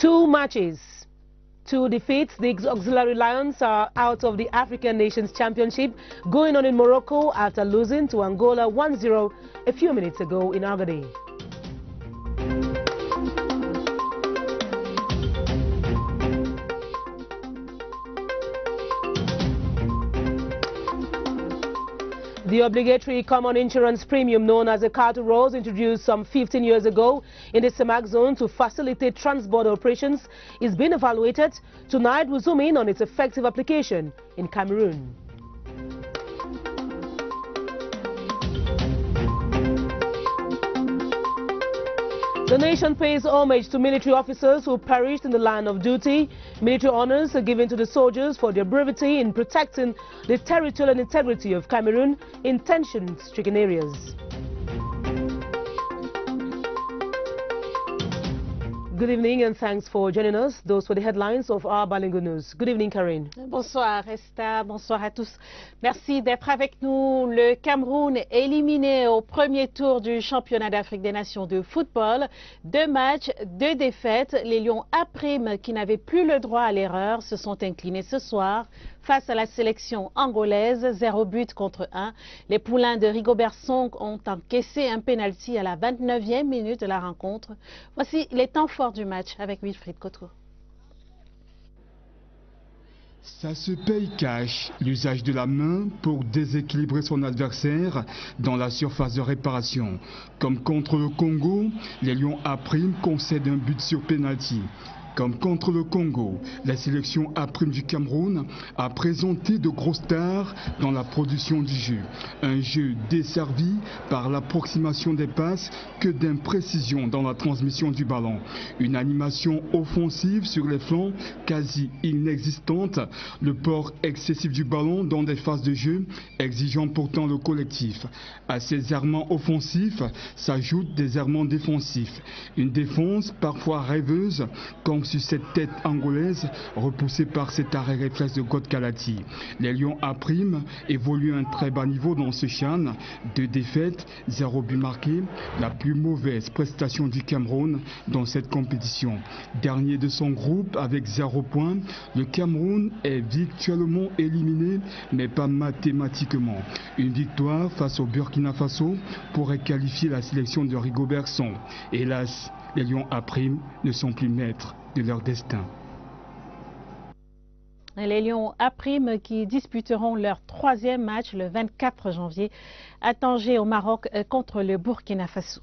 2 matches, 2 defeats. The Auxiliary Lions are out of the African Nations Championship, going on in Morocco after losing to Angola 1-0 a few minutes ago in Agadir. The obligatory common insurance premium known as a Carter Rose, introduced some 15 years ago in the CEMAC zone to facilitate trans-border operations, is being evaluated. Tonight we'll zoom in on its effective application in Cameroon. The nation pays homage to military officers who perished in the line of duty. Military honors are given to the soldiers for their bravery in protecting the territorial integrity of Cameroon in tension-stricken areas. Good evening and thanks for joining us. Those were the headlines of our Balingo News. Good evening, Karine. Bonsoir, Resta. Bonsoir à tous. Merci d'être avec nous. Le Cameroun est éliminé au premier tour du championnat d'Afrique des Nations de football. 2 matchs, 2 défaites. Les Lions A', qui n'avaient plus le droit à l'erreur, se sont inclinés ce soir face à la sélection angolaise, 0 but contre 1. Les poulains de Rigobert Song ont encaissé un pénalty à la 29e minute de la rencontre. Voici les temps forts du match avec Wilfried Koto. Ça se paye cash, l'usage de la main pour déséquilibrer son adversaire dans la surface de réparation. Comme contre le Congo, les Lions A' concèdent un but sur pénalty. Comme contre le Congo, la sélection A' du Cameroun a présenté de grosses stars dans la production du jeu. Un jeu desservi par l'approximation des passes que d'imprécision dans la transmission du ballon. Une animation offensive sur les flancs quasi inexistante. Le port excessif du ballon dans des phases de jeu exigeant pourtant le collectif. À ces errements offensifs s'ajoutent des errements défensifs. Une défense parfois rêveuse comme sur cette tête angolaise repoussée par cet arrêt réflexe de God Kalati. Les Lions A' évoluent à un très bas niveau dans ce CHAN. 2 défaites, 0 but marqué, la plus mauvaise prestation du Cameroun dans cette compétition. Dernier de son groupe avec 0 points, le Cameroun est virtuellement éliminé, mais pas mathématiquement. Une victoire face au Burkina Faso pourrait qualifier la sélection de Rigobert Song. Hélas, les Lions A' ne sont plus maîtres de leur destin. Les Lions A' qui disputeront leur 3e match le 24 janvier à Tanger au Maroc contre le Burkina Faso.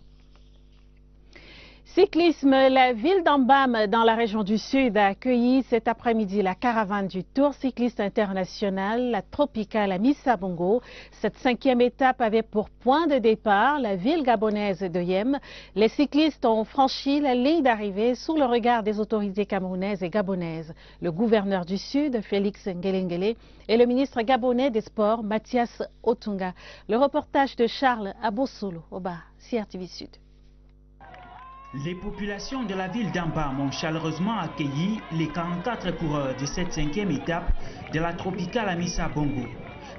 Cyclisme, la ville d'Ambam dans la région du Sud a accueilli cet après-midi la caravane du Tour cycliste international, la Tropicale Amissa Bongo. Cette 5e étape avait pour point de départ la ville gabonaise de Yem. Les cyclistes ont franchi la ligne d'arrivée sous le regard des autorités camerounaises et gabonaises. Le gouverneur du Sud, Félix Ngelengele, et le ministre gabonais des Sports, Mathias Otunga. Le reportage de Charles Abosolo, Oba, CRTV Sud. Les populations de la ville d'Ambam ont chaleureusement accueilli les 44 coureurs de cette 5e étape de la Tropicale Amissa Bongo.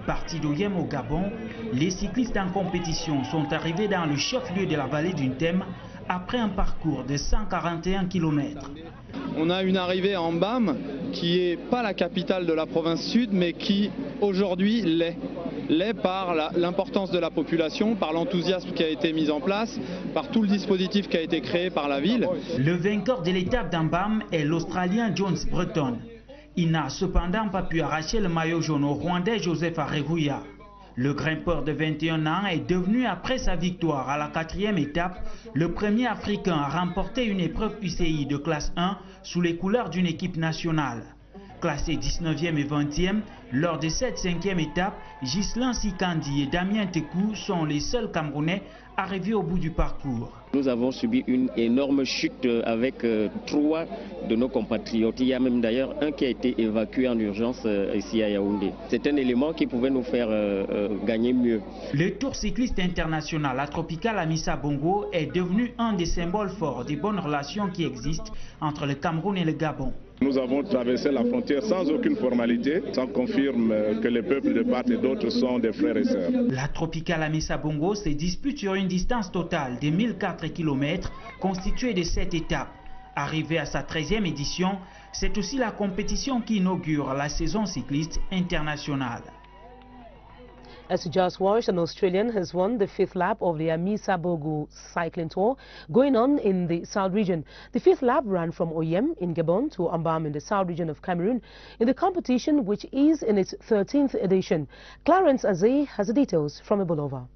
Partis d'Oyem au Gabon, les cyclistes en compétition sont arrivés dans le chef-lieu de la vallée d'une Thème après un parcours de 141 km. On a une arrivée à Ambam qui n'est pas la capitale de la province sud, mais qui aujourd'hui l'est. L'est par l'importance de la population, par l'enthousiasme qui a été mis en place, par tout le dispositif qui a été créé par la ville. Le vainqueur de l'étape d'Ambam est l'Australien Jones Breton. Il n'a cependant pas pu arracher le maillot jaune au Rwandais Joseph Areruya. Le grimpeur de 21 ans est devenu, après sa victoire à la 4e étape, le premier Africain à remporter une épreuve UCI de classe 1 sous les couleurs d'une équipe nationale. Classés 19e et 20e, lors de cette 5e étape, Ghislain Sikandi et Damien Tekou sont les seuls Camerounais arrivés au bout du parcours. Nous avons subi une énorme chute avec 3 de nos compatriotes. Il y a même d'ailleurs un qui a été évacué en urgence ici à Yaoundé. C'est un élément qui pouvait nous faire gagner mieux. Le Tour cycliste international, la Tropicale Amissa Bongo, est devenu un des symboles forts des bonnes relations qui existent entre le Cameroun et le Gabon. Nous avons traversé la frontière sans aucune formalité. Ça confirme que les peuples de part et d'autre sont des frères et sœurs. La Tropicale Amissa Bongo se dispute sur une distance totale de 1004 km constituée de 7 étapes. Arrivé à sa 13e édition, c'est aussi la compétition qui inaugure la saison cycliste internationale. As you just watched, an Australian has won the 5th lap of the Amissa Bogo cycling tour going on in the South region. The 5th lap ran from Oyem in Gabon to Ambam in the South region of Cameroon in the competition, which is in its 13th edition. Clarence Azay has the details from Ebolova.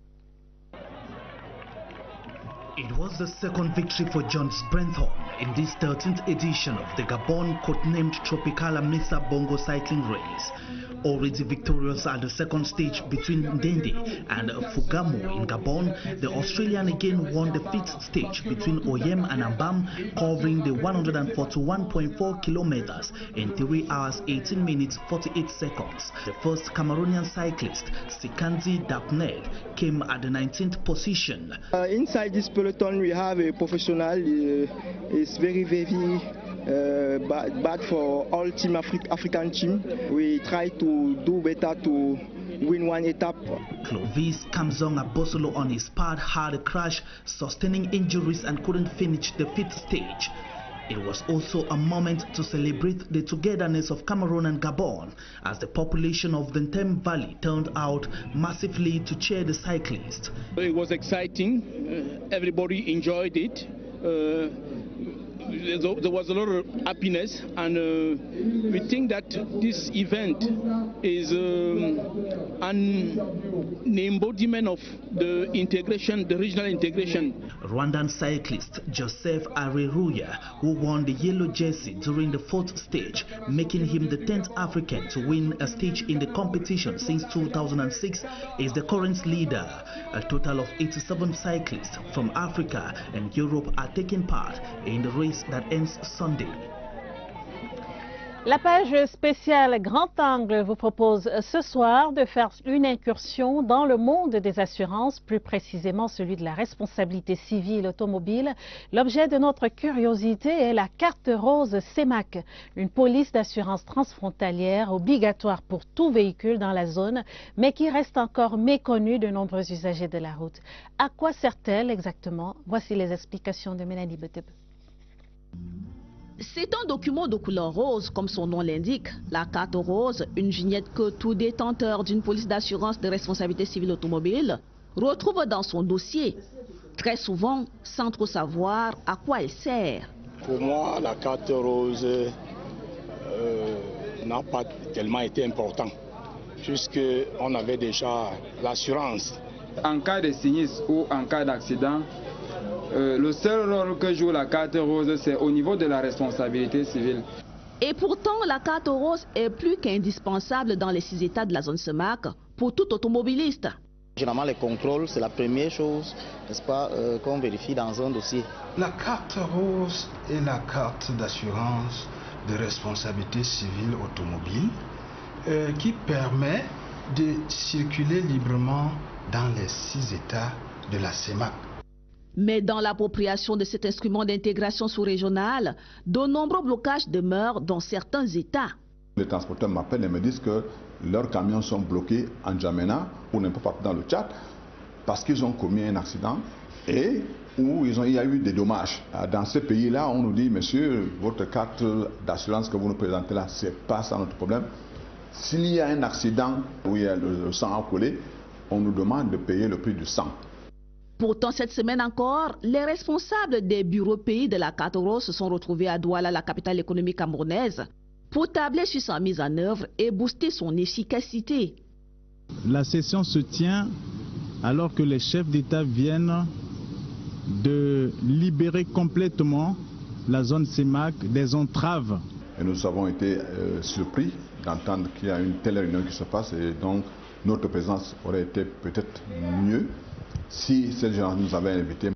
It was the second victory for John Sprenthorne in this 13th edition of the Gabon codenamed Tropical Amissa Bongo cycling race. Already victorious at the second stage between Ndende and Fugamo in Gabon, the Australian again won the 5th stage between Oyem and Ambam, covering the 141.4 kilometers in 3 hours 18 minutes 48 seconds. The first Cameroonian cyclist, Sikanzi Dapned, came at the 19th position. Inside this peloton we have a professional. It's very bad for all team African team. We try to do better to win one etap. Clovis Kamzong Abosolo on his part had a crash, sustaining injuries and couldn't finish the 5th stage. It was also a moment to celebrate the togetherness of Cameroon and Gabon as the population of the Ntem Valley turned out massively to cheer the cyclist. It was exciting. Everybody enjoyed it. There was a lot of happiness, and we think that this event is an embodiment of the integration, the regional integration. Rwandan cyclist Joseph Areruya, who won the yellow jersey during the 4th stage, making him the 10th African to win a stage in the competition since 2006, is the current leader. A total of 87 cyclists from Africa and Europe are taking part in the race that ends Sunday. La page spéciale Grand Angle vous propose ce soir de faire une incursion dans le monde des assurances, plus précisément celui de la responsabilité civile automobile. L'objet de notre curiosité est la carte rose CEMAC, une police d'assurance transfrontalière obligatoire pour tout véhicule dans la zone, mais qui reste encore méconnue de nombreux usagers de la route. À quoi sert-elle exactement? Voici les explications de Mélanie Beteb. C'est un document de couleur rose, comme son nom l'indique. La carte rose, une vignette que tout détenteur d'une police d'assurance de responsabilité civile automobile retrouve dans son dossier, très souvent sans trop savoir à quoi elle sert. Pour moi, la carte rose n'a pas tellement été importante, puisqu'on avait déjà l'assurance. En cas de sinistre ou en cas d'accident, le seul rôle que joue la carte rose, c'est au niveau de la responsabilité civile. Et pourtant, la carte rose est plus qu'indispensable dans les 6 États de la zone CEMAC pour tout automobiliste. Généralement, les contrôles, c'est la première chose, n'est-ce pas, qu'on vérifie dans un dossier. La carte rose est la carte d'assurance de responsabilité civile automobile qui permet de circuler librement dans les 6 États de la CEMAC. Mais dans l'appropriation de cet instrument d'intégration sous-régionale, de nombreux blocages demeurent dans certains États. Les transporteurs m'appellent et me disent que leurs camions sont bloqués en Djamena ou n'importe partout dans le Tchad parce qu'ils ont commis un accident et où il y a eu des dommages. Dans ces pays-là, on nous dit, monsieur, votre carte d'assurance que vous nous présentez là, c'est pas ça notre problème. S'il y a un accident où il y a le sang à coller, on nous demande de payer le prix du sang. Pourtant, cette semaine encore, les responsables des bureaux pays de la carte rose se sont retrouvés à Douala, la capitale économique camerounaise, pour tabler sur sa mise en œuvre et booster son efficacité. La session se tient alors que les chefs d'État viennent de libérer complètement la zone CEMAC des entraves. Et nous avons été surpris d'entendre qu'il y a une telle réunion qui se passe et donc notre présence aurait été peut-être mieux si ces gens nous avaient invités.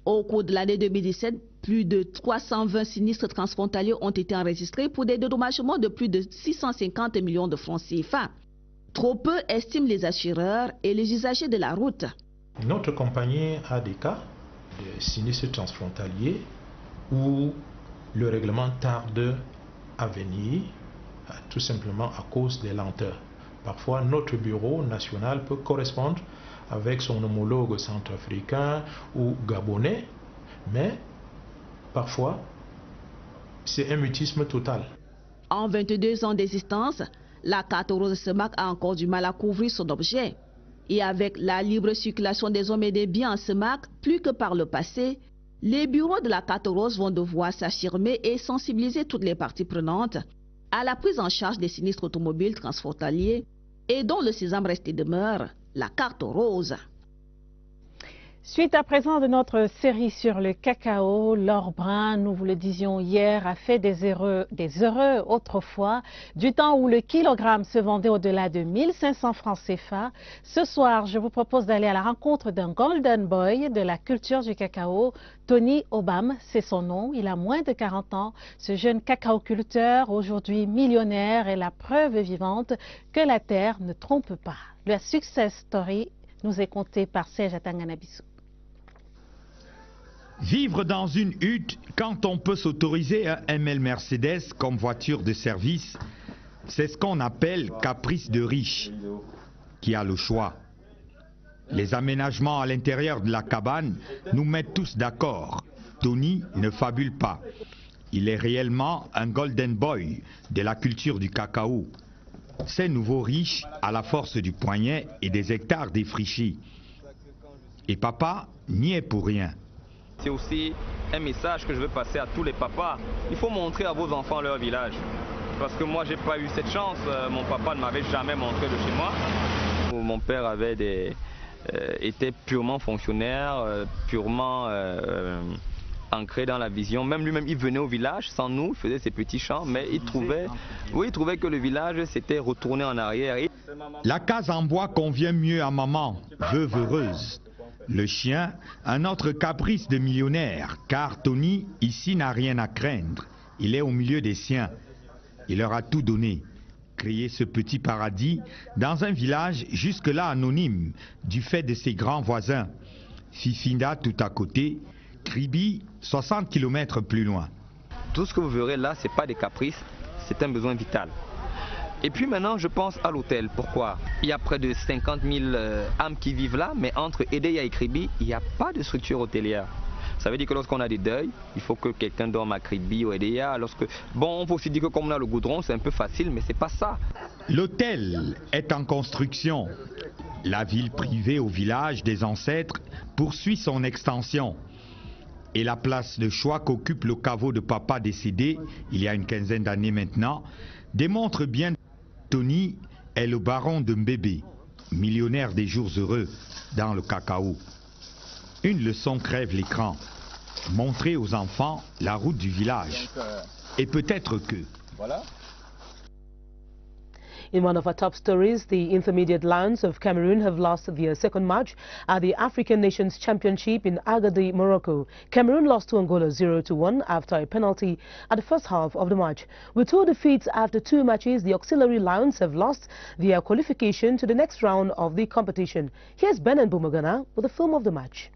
Au cours de l'année 2017, plus de 320 sinistres transfrontaliers ont été enregistrés pour des dédommagements de plus de 650 millions de francs CFA. Trop peu estiment les assureurs et les usagers de la route. Notre compagnie a des cas de sinistres transfrontaliers où le règlement tarde à venir, tout simplement à cause des lenteurs. Parfois, notre bureau national peut correspondre avec son homologue centrafricain ou gabonais, mais parfois c'est un mutisme total. En 22 ans d'existence, la carte rose SEMAC a encore du mal à couvrir son objet. Et avec la libre circulation des hommes et des biens en SEMAC, plus que par le passé, les bureaux de la carte rose vont devoir s'affirmer et sensibiliser toutes les parties prenantes à la prise en charge des sinistres automobiles transfrontaliers et dont le sésame reste et demeure la carte rose. Suite à présent de notre série sur le cacao, Laure Brun, nous vous le disions hier, a fait des heureux autrefois, du temps où le kilogramme se vendait au-delà de 1500 francs CFA. Ce soir, je vous propose d'aller à la rencontre d'un golden boy de la culture du cacao. Tony Obam, c'est son nom, il a moins de 40 ans. Ce jeune cacaoculteur, aujourd'hui millionnaire, est la preuve vivante que la terre ne trompe pas. La success story nous est contée par Serge Atanganabissou. Vivre dans une hutte quand on peut s'autoriser un ML Mercedes comme voiture de service, c'est ce qu'on appelle caprice de riche, qui a le choix. Les aménagements à l'intérieur de la cabane nous mettent tous d'accord. Tony ne fabule pas. Il est réellement un golden boy de la culture du cacao. Ces nouveaux riches à la force du poignet et des hectares défrichés. Et papa n'y est pour rien. C'est aussi un message que je veux passer à tous les papas. Il faut montrer à vos enfants leur village. Parce que moi, j'ai pas eu cette chance. Mon papa ne m'avait jamais montré de chez moi. Mon père avait était purement fonctionnaire, purement ancré dans la vision. Même lui-même, il venait au village sans nous, il faisait ses petits champs, mais il trouvait que le village s'était retourné en arrière. La case en bois convient mieux à maman, veuve heureuse. Le chien, un autre caprice de millionnaire, car Tony, ici, n'a rien à craindre. Il est au milieu des siens. Il leur a tout donné. Créer ce petit paradis dans un village jusque-là anonyme, du fait de ses grands voisins. Fifinda tout à côté, Kribi 60 km plus loin. Tout ce que vous verrez là, ce n'est pas des caprices, c'est un besoin vital. Et puis maintenant, je pense à l'hôtel. Pourquoi? Il y a près de 50 000 âmes qui vivent là, mais entre Edea et Kribi, il n'y a pas de structure hôtelière. Ça veut dire que lorsqu'on a des deuils, il faut que quelqu'un dorme à Kribi ou Edea. Bon, on peut aussi dire que comme on a le goudron, c'est un peu facile, mais c'est pas ça. L'hôtel est en construction. La ville privée au village des ancêtres poursuit son extension. Et la place de choix qu'occupe le caveau de papa décédé, il y a une quinzaine d'années maintenant, démontre bien que Tony est le baron de Mbébé, millionnaire des jours heureux dans le cacao. Une leçon crève l'écran. Montrer aux enfants la route du village. Et peut-être que... Voilà. In one of our top stories, the Intermediate Lions of Cameroon have lost their second match at the African Nations Championship in Agadir, Morocco. Cameroon lost to Angola 0-1 after a penalty at the first half of the match. With 2 defeats after 2 matches, the Auxiliary Lions have lost their qualification to the next round of the competition. Here's Benin Bumagana with a film of the match.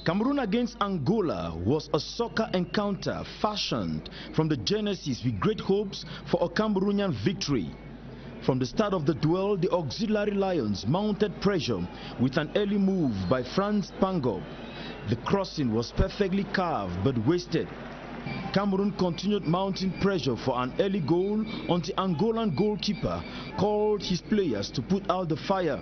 Cameroon against Angola was a soccer encounter fashioned from the genesis with great hopes for a Cameroonian victory. From the start of the duel, the Auxiliary Lions mounted pressure with an early move by Franz Pangob. The crossing was perfectly carved but wasted. Cameroon continued mounting pressure for an early goal until Angolan goalkeeper called his players to put out the fire.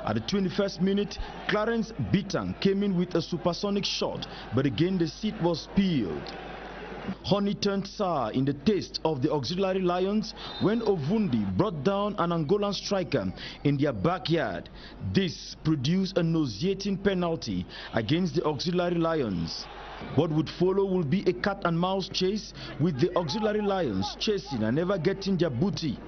At the 21st minute, Clarence Bitang came in with a supersonic shot, but again the seed was spilled. Honey turned sour in the taste of the Auxiliary Lions when Ovundi brought down an Angolan striker in their backyard. This produced a nauseating penalty against the Auxiliary Lions. What would follow will be a cat and mouse chase, with the Auxiliary Lions chasing and never getting their booty.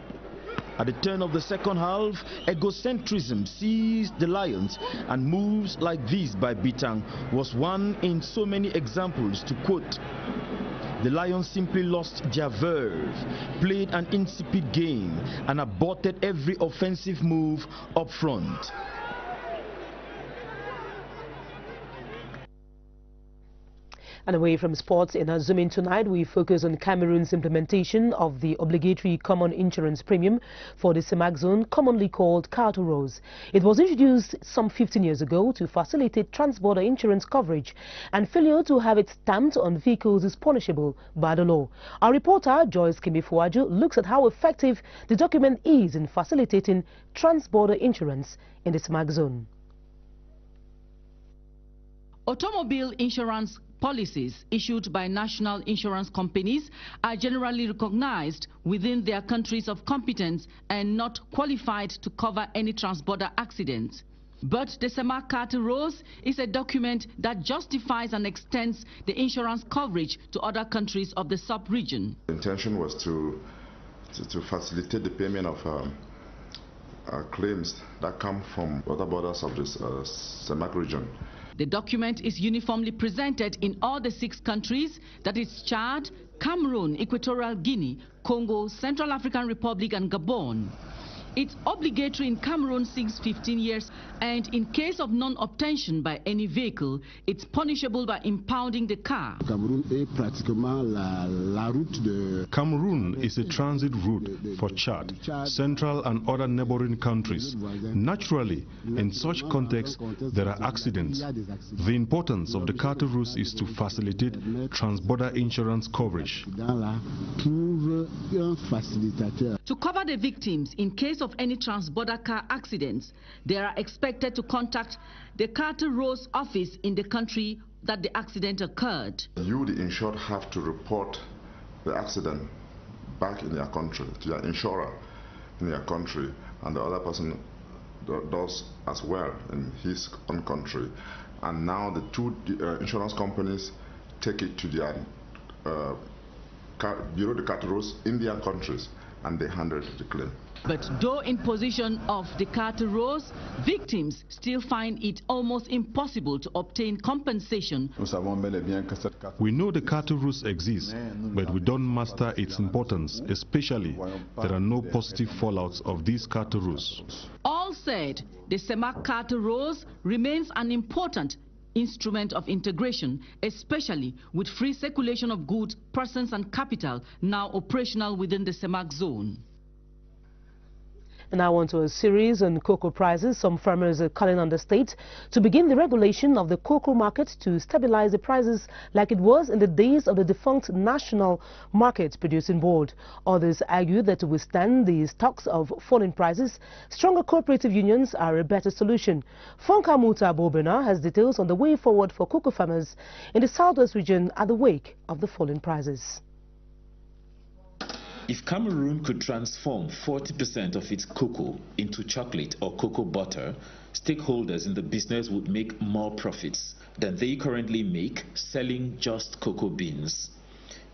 At the turn of the second half, egocentrism seized the Lions, and moves like this by Bitang was one in so many examples to quote. The Lions simply lost their verve, played an insipid game, and aborted every offensive move up front. And away from sports, in our Zoom In tonight, we focus on Cameroon's implementation of the obligatory common insurance premium for the CEMAC zone, commonly called Carte Rose. It was introduced some 15 years ago to facilitate trans-border insurance coverage, and failure to have it stamped on vehicles is punishable by the law. Our reporter, Joyce Kimifuaju, looks at how effective the document is in facilitating trans-border insurance in the CEMAC zone. Automobile insurance policies issued by national insurance companies are generally recognized within their countries of competence and not qualified to cover any trans-border accidents. But the CEMAC Carte Rose is a document that justifies and extends the insurance coverage to other countries of the sub-region. The intention was to facilitate the payment of claims that come from other borders of this CEMAC region. The document is uniformly presented in all the 6 countries, that is Chad, Cameroon, Equatorial Guinea, Congo, Central African Republic and Gabon. It's obligatory in Cameroon since 15 years, and in case of non-obtention by any vehicle, it's punishable by impounding the car. Cameroon is a transit route for Chad, Central and other neighboring countries. Naturally, in such context, there are accidents. The importance of the Carte Rose is to facilitate trans-border insurance coverage. To cover the victims in case of any trans-border car accidents, they are expected to contact the Carte Rose office in the country that the accident occurred. You, the insured, have to report the accident back in your country, to your insurer in your country, and the other person does as well in his own country. And now the 2 insurance companies take it to their Bureau de Carte Rose in their countries, and they handle the claim. But though in possession of the Carte Rose, victims still find it almost impossible to obtain compensation. We know the Carte Rose exists, but we don't master its importance, especially there are no positive fallouts of this Carte Rose. All said, the CEMAC Carte Rose remains an important instrument of integration, especially with free circulation of goods, persons and capital now operational within the CEMAC zone. And now on to a series on cocoa prices. Some farmers are calling on the state to begin the regulation of the cocoa market to stabilize the prices like it was in the days of the defunct National Market Producing Board. Others argue that to withstand the stocks of falling prices, stronger cooperative unions are a better solution. Fonka Muta Bobena has details on the way forward for cocoa farmers in the southwest region at the wake of the falling prices. If Cameroon could transform 40% of its cocoa into chocolate or cocoa butter, stakeholders in the business would make more profits than they currently make selling just cocoa beans.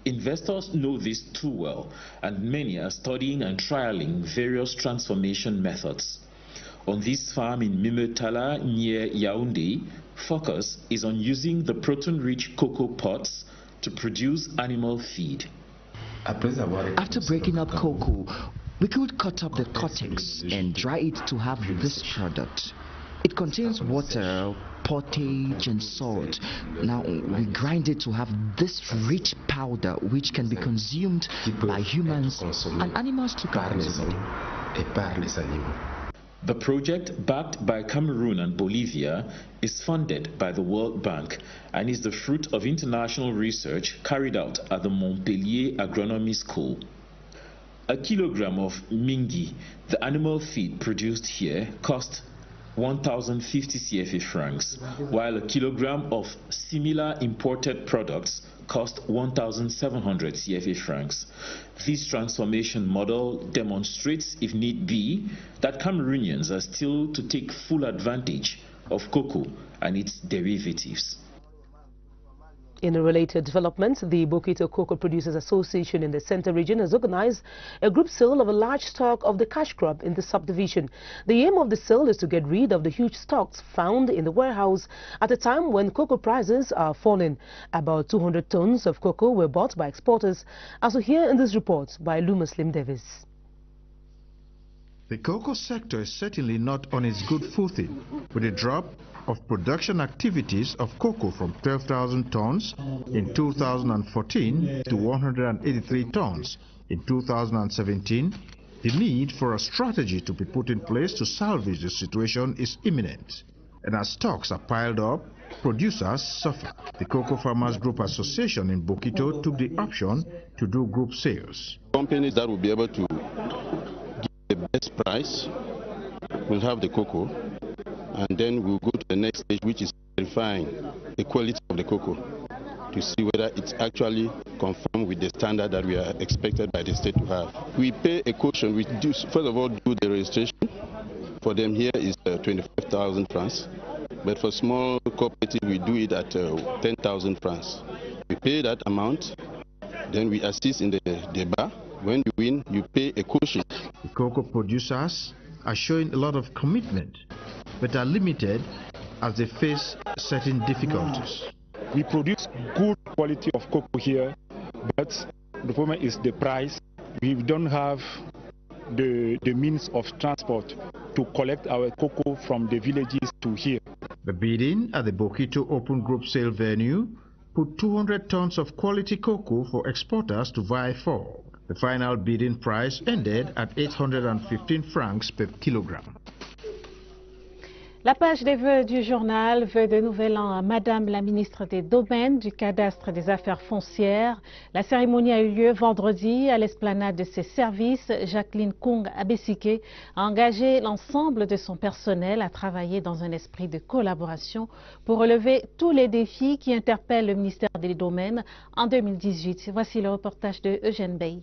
Investors know this too well, and many are studying and trialing various transformation methods. On this farm in Mimotala near Yaoundé, focus is on using the protein-rich cocoa pods to produce animal feed. After breaking up cocoa, we could cut up the cortex and dry it to have this product. It contains water, pottage and salt. Now we grind it to have this rich powder which can be consumed by humans and animals to consume. The project, backed by Cameroon and Bolivia, is funded by the World Bank and is the fruit of international research carried out at the Montpellier Agronomy School. A kilogram of mingi, the animal feed produced here, cost 1,050 CFA francs, while a kilogram of similar imported products cost 1,700 CFA francs. This transformation model demonstrates, if need be, that Cameroonians are still to take full advantage of cocoa and its derivatives. In a related development, the Bokito Cocoa Producers Association in the Center region has organized a group sale of a large stock of the cash crop in the subdivision. The aim of the sale is to get rid of the huge stocks found in the warehouse at a time when cocoa prices are falling. About 200 tons of cocoa were bought by exporters, as we hear in this report by Lou Muslim Davis. The cocoa sector is certainly not on its good footing, with a drop of production activities of cocoa from 12,000 tons in 2014 to 183 tons in 2017. The need for a strategy to be put in place to salvage the situation is imminent, and as stocks are piled up, producers suffer. The Cocoa Farmers Group Association in Bokito took the option to do group sales. Companies that will be able to give the best price will have the cocoa, and then we'll go to the next stage, which is verifying the quality of the cocoa to see whether it's actually conformed with the standard that we are expected by the state to have. We pay a caution. We do, first of all, do the registration. For them here is 25,000 francs. But for small cooperative, we do it at 10,000 francs. We pay that amount, then we assist in the bar. When you win, you pay a caution. The cocoa producers are showing a lot of commitment, but are limited as they face certain difficulties. We produce good quality of cocoa here, but the problem is the price. We don't have the means of transport to collect our cocoa from the villages to here. The bidding at the Bokito Open Group Sale venue put 200 tons of quality cocoa for exporters to vie for. The final bidding price ended at 815 francs per kilogramme. La page des vœux du journal veut de nouvel an à Madame la ministre des Domaines, du Cadastre et des Affaires foncières. La cérémonie a eu lieu vendredi à l'esplanade de ses services. Jacqueline Kung Abesike a engagé l'ensemble de son personnel à travailler dans un esprit de collaboration pour relever tous les défis qui interpellent le ministère des Domaines en 2018. Voici le reportage de Eugène Bey.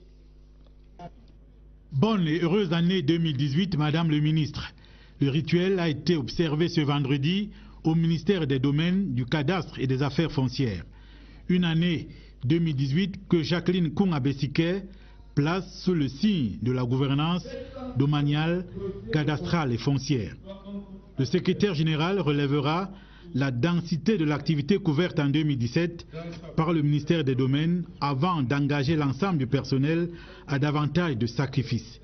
Bonne et heureuse année 2018, Madame le ministre. Le rituel a été observé ce vendredi au ministère des Domaines, du Cadastre et des Affaires foncières. Une année 2018 que Jacqueline Kung Abesike place sous le signe de la gouvernance domaniale, cadastrale et foncière. Le secrétaire général relèvera la densité de l'activité couverte en 2017 par le ministère des Domaines avant d'engager l'ensemble du personnel à davantage de sacrifices.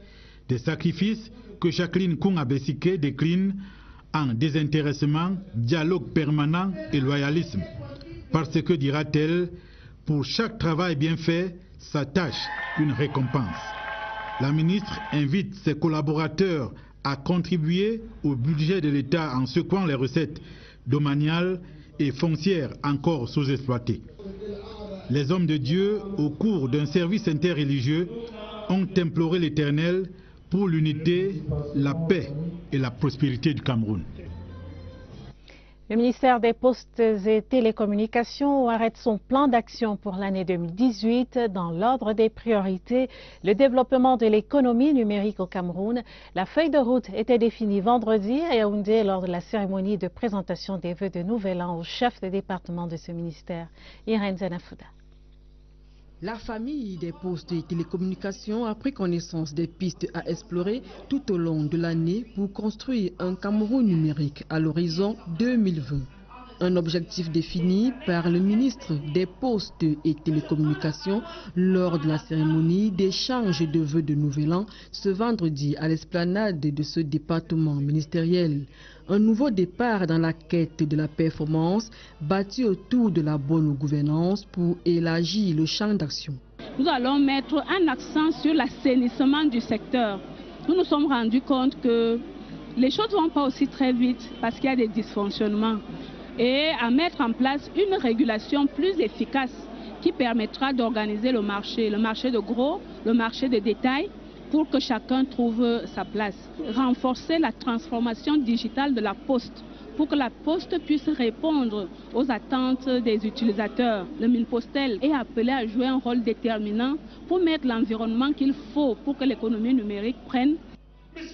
Des sacrifices que Jacqueline Kung Abesike décline en désintéressement, dialogue permanent et loyalisme. Parce que, dira-t-elle, pour chaque travail bien fait, s'attache une récompense. La ministre invite ses collaborateurs à contribuer au budget de l'État en secouant les recettes domaniales et foncières encore sous-exploitées. Les hommes de Dieu, au cours d'un service interreligieux, ont imploré l'Éternel pour l'unité, la paix et la prospérité du Cameroun. Le ministère des Postes et Télécommunications arrête son plan d'action pour l'année 2018 dans l'ordre des priorités, le développement de l'économie numérique au Cameroun. La feuille de route était définie vendredi à Yaoundé lors de la cérémonie de présentation des vœux de Nouvel An au chef de département de ce ministère, Irène Zanafouda. La famille des postes et télécommunications a pris connaissance des pistes à explorer tout au long de l'année pour construire un Cameroun numérique à l'horizon 2020. Un objectif défini par le ministre des Postes et Télécommunications lors de la cérémonie d'échange de vœux de Nouvel An ce vendredi à l'esplanade de ce département ministériel. Un nouveau départ dans la quête de la performance bâti autour de la bonne gouvernance pour élargir le champ d'action. Nous allons mettre un accent sur l'assainissement du secteur. Nous nous sommes rendus compte que les choses ne vont pas aussi très vite parce qu'il y a des dysfonctionnements. Et à mettre en place une régulation plus efficace qui permettra d'organiser le marché de gros, le marché de détail, pour que chacun trouve sa place. Renforcer la transformation digitale de la poste pour que la poste puisse répondre aux attentes des utilisateurs. Le Minpostel est appelé à jouer un rôle déterminant pour mettre l'environnement qu'il faut pour que l'économie numérique prenne.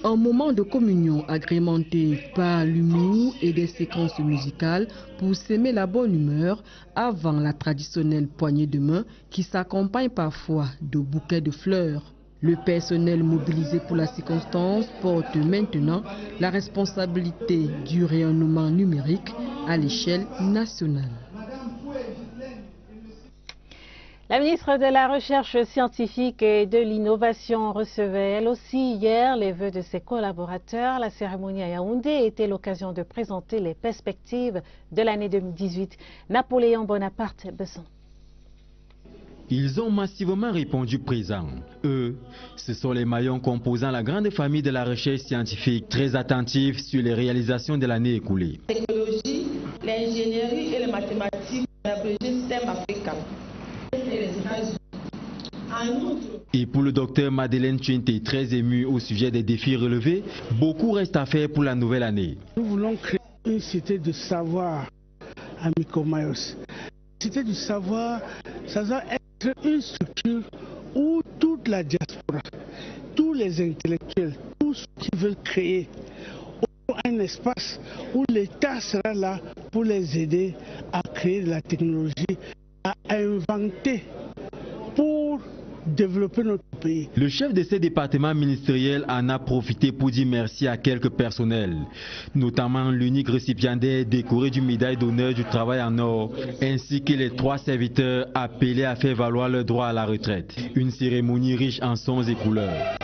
Un moment de communion agrémenté par l'humour et des séquences musicales pour s'aimer la bonne humeur avant la traditionnelle poignée de main qui s'accompagne parfois de bouquets de fleurs. Le personnel mobilisé pour la circonstance porte maintenant la responsabilité du rayonnement numérique à l'échelle nationale. La ministre de la Recherche scientifique et de l'Innovation recevait elle aussi hier les vœux de ses collaborateurs. La cérémonie à Yaoundé était l'occasion de présenter les perspectives de l'année 2018. Napoléon Bonaparte-Besson. Ils ont massivement répondu présent. Eux, ce sont les maillons composant la grande famille de la recherche scientifique, très attentifs sur les réalisations de l'année écoulée. La technologie, l'ingénierie et les mathématiques, l'abrégé STEM africain. Et pour le docteur Madeleine Tchinté, très ému au sujet des défis relevés, beaucoup reste à faire pour la nouvelle année. Nous voulons créer une cité de savoir à Mikomayos. Cité du savoir, ça doit être une structure où toute la diaspora, tous les intellectuels, tous ceux qui veulent créer un espace où l'État sera là pour les aider à créer de la technologie, à inventer pour développer notre pays. Le chef de ces départements ministériels en a profité pour dire merci à quelques personnels, notamment l'unique récipiendaire décoré d'une médaille d'honneur du travail en or, ainsi que les 3 serviteurs appelés à faire valoir leur droit à la retraite. Une cérémonie riche en sons et couleurs.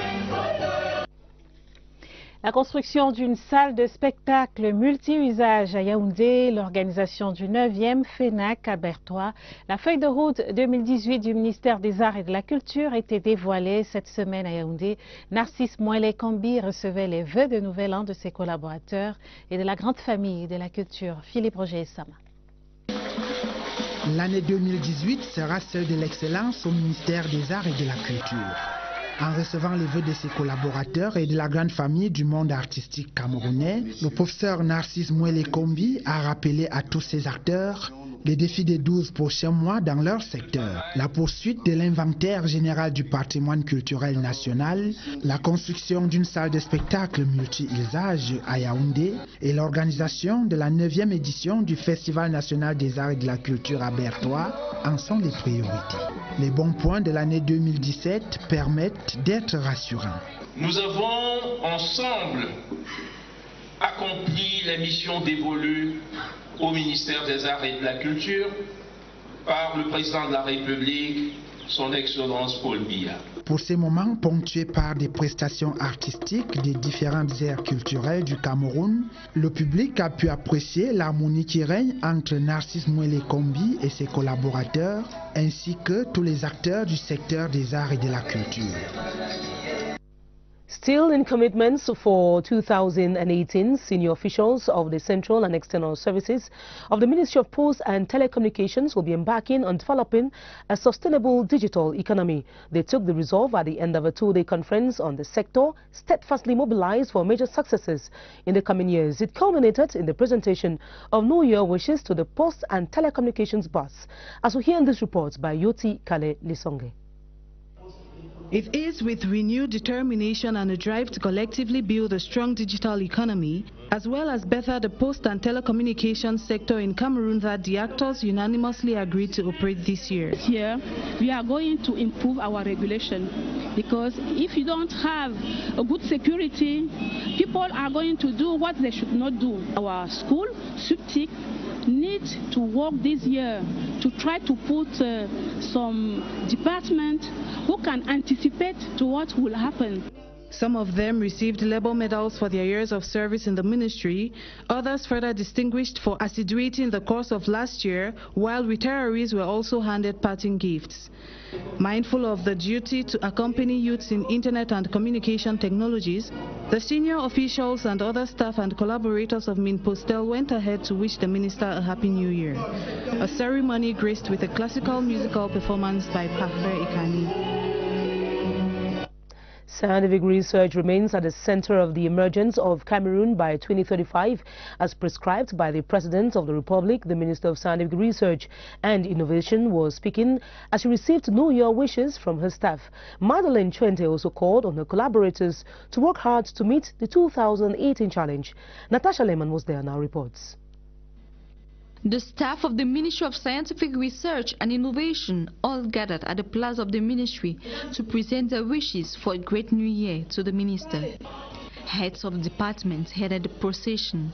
La construction d'une salle de spectacle multi-usage à Yaoundé, l'organisation du 9e FENAC à Bertois. La feuille de route 2018 du ministère des Arts et de la Culture était dévoilée cette semaine à Yaoundé. Narcisse Moëlé-Kombi recevait les vœux de nouvel an de ses collaborateurs et de la grande famille de la culture. Philippe Roger Sama. L'année 2018 sera celle de l'excellence au ministère des Arts et de la Culture. En recevant les vœux de ses collaborateurs et de la grande famille du monde artistique camerounais, le professeur Narcisse Moëlé-Kombi a rappelé à tous ses acteurs les défis des 12 prochains mois dans leur secteur. La poursuite de l'inventaire général du patrimoine culturel national, la construction d'une salle de spectacle multi-usage à Yaoundé et l'organisation de la 9e édition du Festival national des arts et de la culture à Bertois en sont les priorités. Les bons points de l'année 2017 permettent d'être rassurants. Nous avons ensemble accompli les missions dévolues au ministère des Arts et de la Culture par le président de la République, son Excellence Paul Biya. Pour ces moments ponctués par des prestations artistiques des différentes aires culturelles du Cameroun, le public a pu apprécier l'harmonie qui règne entre Narcisse Moëlé-Kombi et ses collaborateurs, ainsi que tous les acteurs du secteur des arts et de la culture. Still in commitments for 2018, senior officials of the Central and External Services of the Ministry of Posts and Telecommunications will be embarking on developing a sustainable digital economy. They took the resolve at the end of a 2-day conference on the sector, steadfastly mobilized for major successes in the coming years. It culminated in the presentation of New Year wishes to the Posts and Telecommunications boss. As we hear in this report by Yoti Kale Lisonge. It is with renewed determination and a drive to collectively build a strong digital economy, as well as better the post and telecommunications sector in Cameroon, that the actors unanimously agreed to operate this year. Here, we are going to improve our regulation, because if you don't have a good security, people are going to do what they should not do. Our school, SUPTIC, need to work this year to try to put some department who can anticipate to what will happen. Some of them received labor medals for their years of service in the ministry, others further distinguished for assiduity in the course of last year, while retirees were also handed parting gifts. Mindful of the duty to accompany youths in internet and communication technologies, the senior officials and other staff and collaborators of Minpostel went ahead to wish the minister a happy new year. A ceremony graced with a classical musical performance by Parfait Ikani. Scientific research remains at the center of the emergence of Cameroon by 2035, as prescribed by the President of the Republic. The Minister of Scientific Research and Innovation was speaking as she received New Year wishes from her staff. Madeleine Chuente also called on her collaborators to work hard to meet the 2018 challenge. Natasha Lehman was there, now reports. The staff of the Ministry of Scientific Research and Innovation all gathered at the plaza of the ministry to present their wishes for a great new year to the minister. Heads of departments headed the procession.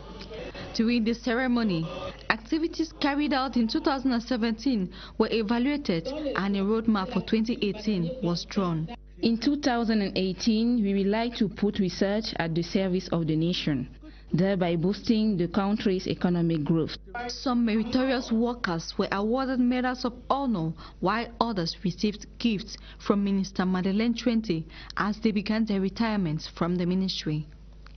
During the ceremony, activities carried out in 2017 were evaluated and a roadmap for 2018 was drawn. In 2018, we would like to put research at the service of the nation, thereby boosting the country's economic growth. Some meritorious workers were awarded medals of honor, while others received gifts from Minister Madeleine Twente as they began their retirements from the ministry.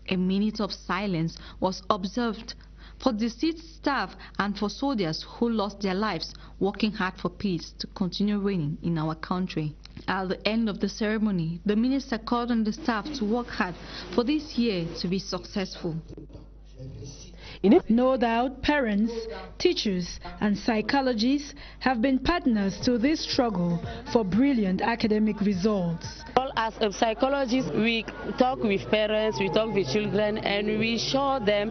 A minute of silence was observed for deceased staff and for soldiers who lost their lives working hard for peace to continue reigning in our country. At the end of the ceremony, the minister called on the staff to work hard for this year to be successful. No doubt parents, teachers and psychologists have been partners to this struggle for brilliant academic results. As a psychologist, we talk with parents, we talk with children, and we show them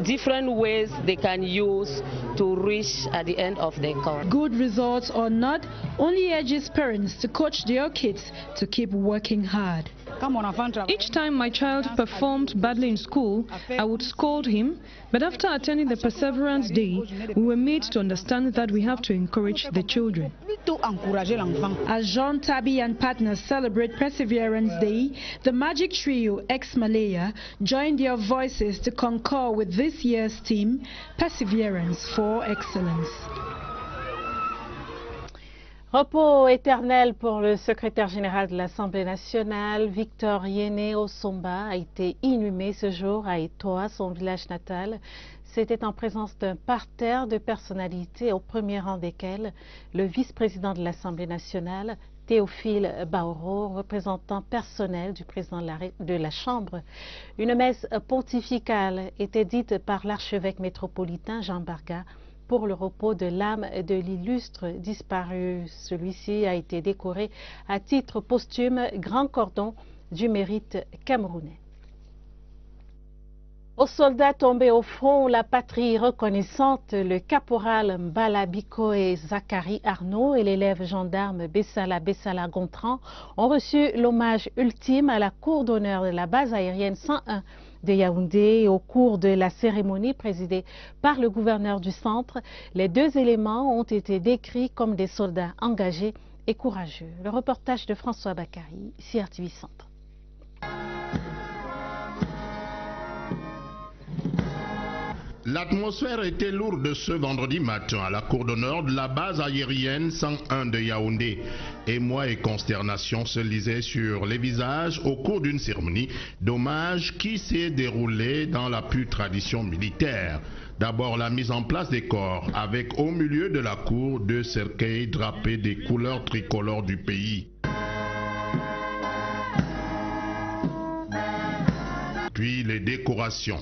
different ways they can use to reach at the end of their course. Good results or not, only urges parents to coach their kids to keep working hard. Each time my child performed badly in school, I would scold him, but after attending the Perseverance Day, we were made to understand that we have to encourage the children. As Jean Tabi and partners celebrate Perseverance Day, the Magic Trio ex-Malaya joined their voices to concur with this year's theme, Perseverance for Excellence. Repos éternel pour le secrétaire général de l'Assemblée nationale, Victor Yene Osomba, a été inhumé ce jour à Etoa, son village natal. C'était en présence d'un parterre de personnalités, au premier rang desquelles le vice-président de l'Assemblée nationale, Théophile Baoro, représentant personnel du président de la Chambre. Une messe pontificale était dite par l'archevêque métropolitain Jean Barga pour le repos de l'âme de l'illustre disparu. Celui-ci a été décoré à titre posthume Grand Cordon du Mérite camerounais. Aux soldats tombés au front, la patrie reconnaissante, le caporal Mbala Bikoé Zachary Arnaud et l'élève gendarme Bessala Gontran ont reçu l'hommage ultime à la cour d'honneur de la base aérienne 101 de Yaoundé. Au cours de la cérémonie présidée par le gouverneur du centre, les deux éléments ont été décrits comme des soldats engagés et courageux. Le reportage de François Bakary, CRTV Centre. L'atmosphère était lourde ce vendredi matin à la cour d'honneur de la base aérienne 101 de Yaoundé. Émoi et consternation se lisaient sur les visages au cours d'une cérémonie d'hommage qui s'est déroulée dans la pure tradition militaire. D'abord la mise en place des corps avec au milieu de la cour deux cercueils drapés des couleurs tricolores du pays. Puis les décorations.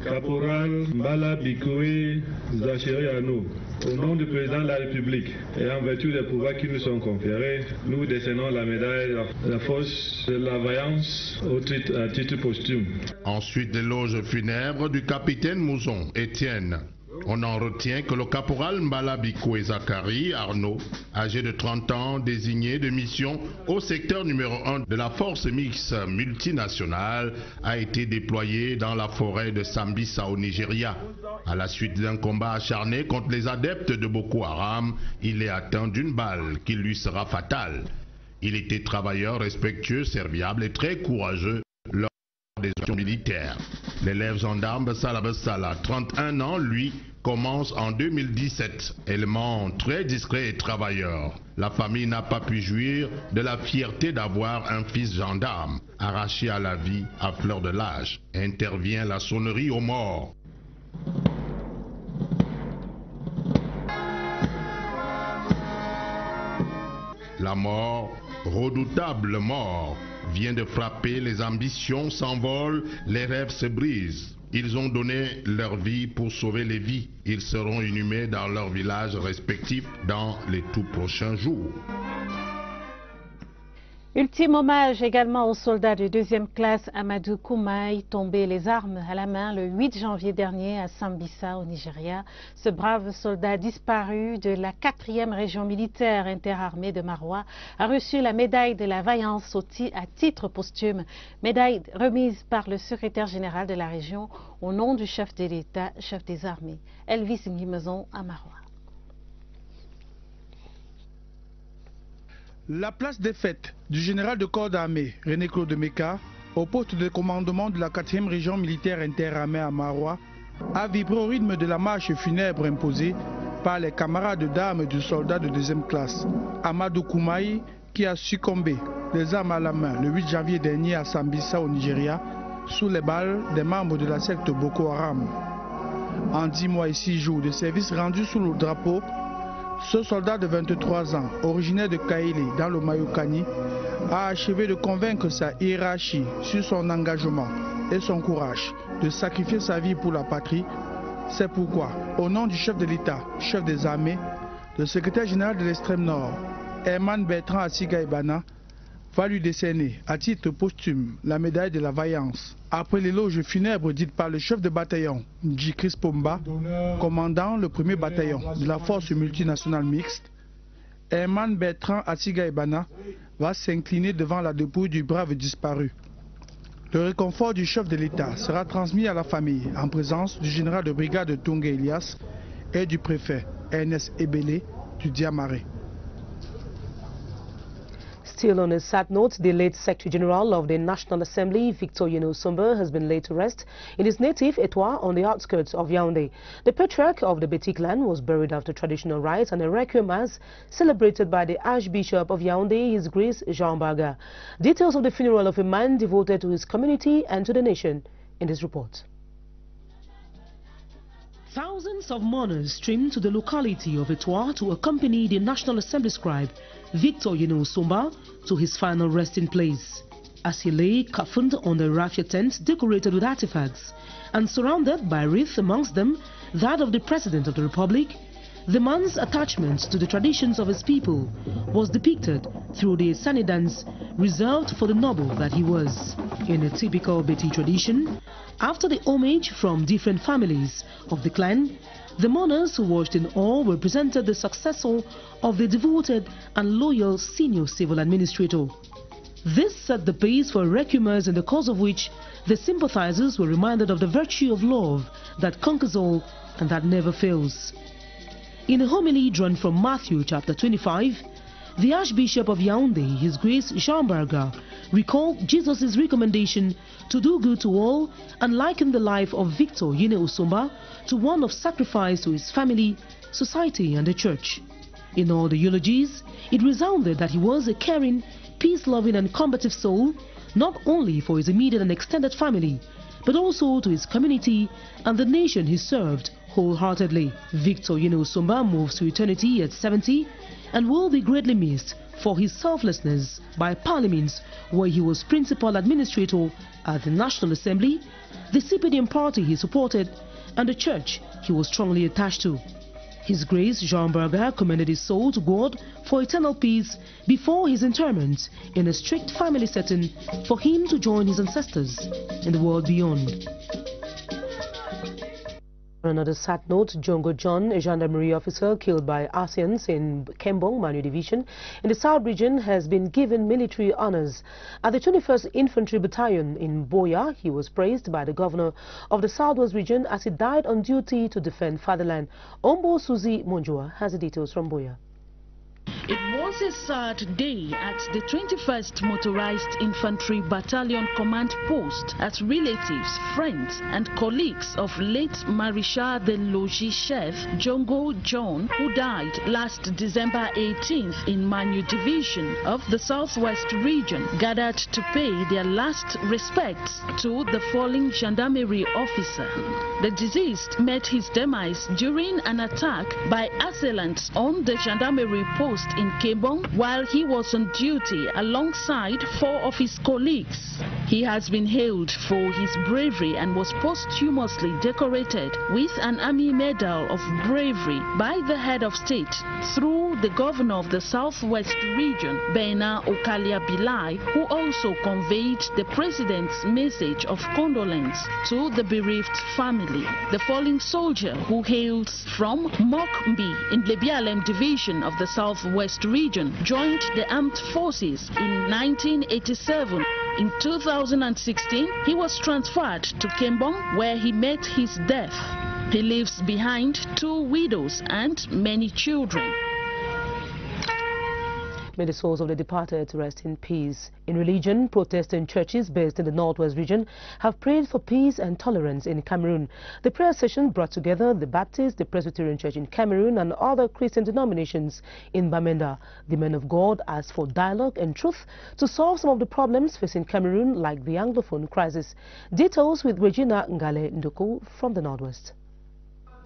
Caporal Mbala Bikoé Zachary Arnaud, au nom du président de la République et en vertu des pouvoirs qui nous sont conférés, nous décernons la médaille de la force de la vaillance à titre posthume. Ensuite, l'éloge funèbre du capitaine Mouzon, Étienne. On en retient que le caporal Mbala Bikoé Zachary Arnaud, âgé de 30 ans, désigné de mission au secteur numéro 1 de la force mixte multinationale, a été déployé dans la forêt de Sambisa au Nigeria. À la suite d'un combat acharné contre les adeptes de Boko Haram, il est atteint d'une balle qui lui sera fatale. Il était travailleur, respectueux, serviable et très courageux lors des opérations militaires. L'élève gendarme Bessala, 31 ans, lui, commence en 2017, élément très discret et travailleur. La famille n'a pas pu jouir de la fierté d'avoir un fils gendarme, arraché à la vie à fleur de l'âge. Intervient la sonnerie aux morts. La mort, redoutable mort, vient de frapper, les ambitions s'envolent, les rêves se brisent. Ils ont donné leur vie pour sauver les vies. Ils seront inhumés dans leurs villages respectifs dans les tout prochains jours. Ultime hommage également au soldat de 2e classe Amadou Koumaï, tombé les armes à la main le 8 janvier dernier à Sambisa au Nigeria. Ce brave soldat disparu de la 4e région militaire interarmée de Maroua a reçu la médaille de la vaillance à titre posthume, médaille remise par le secrétaire général de la région au nom du chef de l'État, chef des armées, Elvis Ngimezon à Maroua. La place des fêtes du général de corps d'armée René-Claude Meka au poste de commandement de la 4e région militaire interarmée à Maroua a vibré au rythme de la marche funèbre imposée par les camarades d'armes du soldat de 2e classe Amadou Koumaï, qui a succombé les armes à la main le 8 janvier dernier à Sambisa au Nigeria sous les balles des membres de la secte Boko Haram. En 10 mois et 6 jours de service rendu sous le drapeau, ce soldat de 23 ans, originaire de Kaélé dans le Mayokani, a achevé de convaincre sa hiérarchie sur son engagement et son courage de sacrifier sa vie pour la patrie. C'est pourquoi, au nom du chef de l'État, chef des armées, le secrétaire général de l'extrême nord, Herman Bertrand Assiga Ibana, va lui décerner à titre posthume la médaille de la vaillance. Après l'éloge funèbre dite par le chef de bataillon, Ndji Chris Pomba, commandant le 1er bataillon de la force multinationale mixte, Herman Bertrand Assiga Ibana va s'incliner devant la dépouille du brave disparu. Le réconfort du chef de l'État sera transmis à la famille en présence du général de brigade Tonga Elias et du préfet Ernest Ebele du Diamaré. Still on a sad note, the late Secretary General of the National Assembly, Victor Yenosumba, has been laid to rest in his native Etoile on the outskirts of Yaoundé. The patriarch of the Betik clan was buried after traditional rites and a requiem mass celebrated by the Archbishop of Yaoundé, His Grace Jean Barga. Details of the funeral of a man devoted to his community and to the nation in this report. Thousands of mourners streamed to the locality of Etoile to accompany the National Assembly scribe Victor Yenosumba to his final resting place, as he lay coffined on the raffia tent decorated with artifacts and surrounded by wreaths, amongst them that of the President of the Republic. The man's attachment to the traditions of his people was depicted through the Sani dance reserved for the noble that he was. In a typical Beti tradition, after the homage from different families of the clan, the mourners who watched in awe represented the successor of the devoted and loyal senior civil administrator. This set the pace for requiemers, in the course of which the sympathizers were reminded of the virtue of love that conquers all and that never fails. In a homily drawn from Matthew chapter 25, the Archbishop of Yaoundé, His Grace Jean Barga, recalled Jesus' recommendation to do good to all and likened the life of Victor Yenosumba to one of sacrifice to his family, society and the church. In all the eulogies, it resounded that he was a caring, peace-loving and combative soul, not only for his immediate and extended family, but also to his community and the nation he served wholeheartedly. Victor Yenosumba moves to eternity at 70 and will be greatly missed for his selflessness by parliaments where he was principal administrator at the National Assembly, the CPDM party he supported, and the church he was strongly attached to. His Grace Jean Barga commended his soul to God for eternal peace before his interment in a strict family setting for him to join his ancestors in the world beyond. On another sad note, Jongo John, a gendarmerie officer killed by Asians in Kembong, Manu Division, in the South region, has been given military honors. At the 21st Infantry Battalion in Boya, he was praised by the governor of the Southwest region as he died on duty to defend fatherland. Ombo Suzy Monjua has the details from Boya. It was a sad day at the 21st Motorized Infantry Battalion Command Post as relatives, friends and colleagues of late Maréchal de Logis Chef Jongo John, who died last December 18th in Manu Division of the Southwest region, gathered to pay their last respects to the fallen gendarmerie officer. The deceased met his demise during an attack by assailants on the gendarmerie post post in Kembong while he was on duty alongside 4 of his colleagues. He has been hailed for his bravery and was posthumously decorated with an Army Medal of Bravery by the head of state through the governor of the Southwest region, Bena Okalia Bilai, who also conveyed the president's message of condolence to the bereaved family. The fallen soldier, who hails from Mokmbi in Lebialem division of the Southwest region, joined the armed forces in 1987. In 2016, he was transferred to Kembong, where he met his death. He leaves behind 2 widows and many children. May the souls of the departed rest in peace. In religion, Protestant churches based in the Northwest region have prayed for peace and tolerance in Cameroon. The prayer session brought together the Baptist, the Presbyterian Church in Cameroon and other Christian denominations in Bamenda. The men of God asked for dialogue and truth to solve some of the problems facing Cameroon, like the Anglophone crisis. Details with Regina Ngale Ndoko from the Northwest.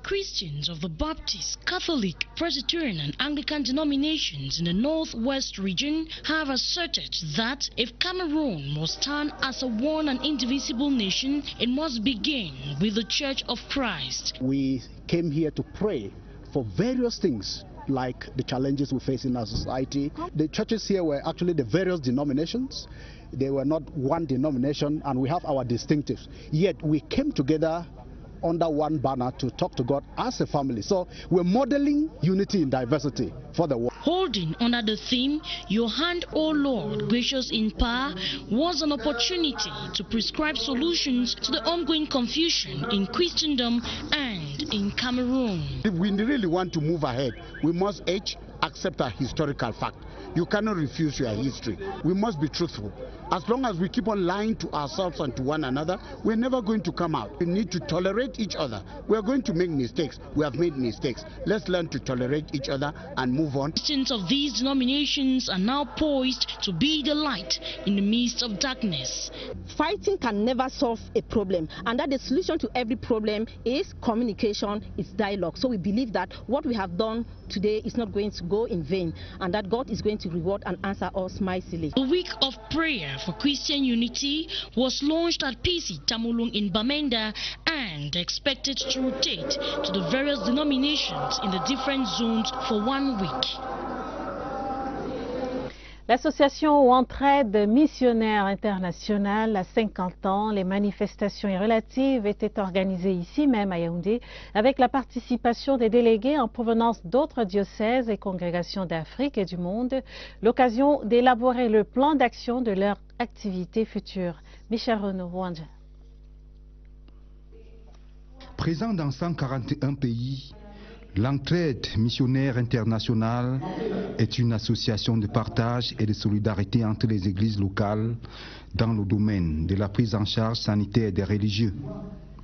Christians of the Baptist, Catholic, Presbyterian and Anglican denominations in the Northwest region have asserted that if Cameroon must stand as a one and indivisible nation, it must begin with the Church of Christ. We came here to pray for various things, like the challenges we face in our society. The churches here were actually the various denominations. They were not one denomination, and we have our distinctives. Yet we came together under one banner to talk to God as a family. So we're modeling unity in diversity for the world. Holding under the theme, Your Hand, O Lord, Gracious in Power, was an opportunity to prescribe solutions to the ongoing confusion in Christendom and in Cameroon. If we really want to move ahead, we must accept a historical fact. You cannot refuse your history. We must be truthful. As long as we keep on lying to ourselves and to one another, we're never going to come out. We need to tolerate each other. We're going to make mistakes. We have made mistakes. Let's learn to tolerate each other and move on. Christians of these denominations are now poised to be the light in the midst of darkness. Fighting can never solve a problem, and that the solution to every problem is communication, is dialogue. So we believe that what we have done today is not going to go in vain, and that God is going to reward and answer us mightily. The week of prayer for Christian unity was launched at PC Tamulung in Bamenda and expected to rotate to the various denominations in the different zones for 1 week. L'association Entraide Missionnaire Internationale a 50 ans. Les manifestations relatives étaient organisées ici même à Yaoundé avec la participation des délégués en provenance d'autres diocèses et congrégations d'Afrique et du monde. L'occasion d'élaborer le plan d'action de leur activité future. Michel Renaud, Rwanda. Présent dans 141 pays, l'Entraide Missionnaire Internationale est une association de partage et de solidarité entre les églises locales dans le domaine de la prise en charge sanitaire des religieux.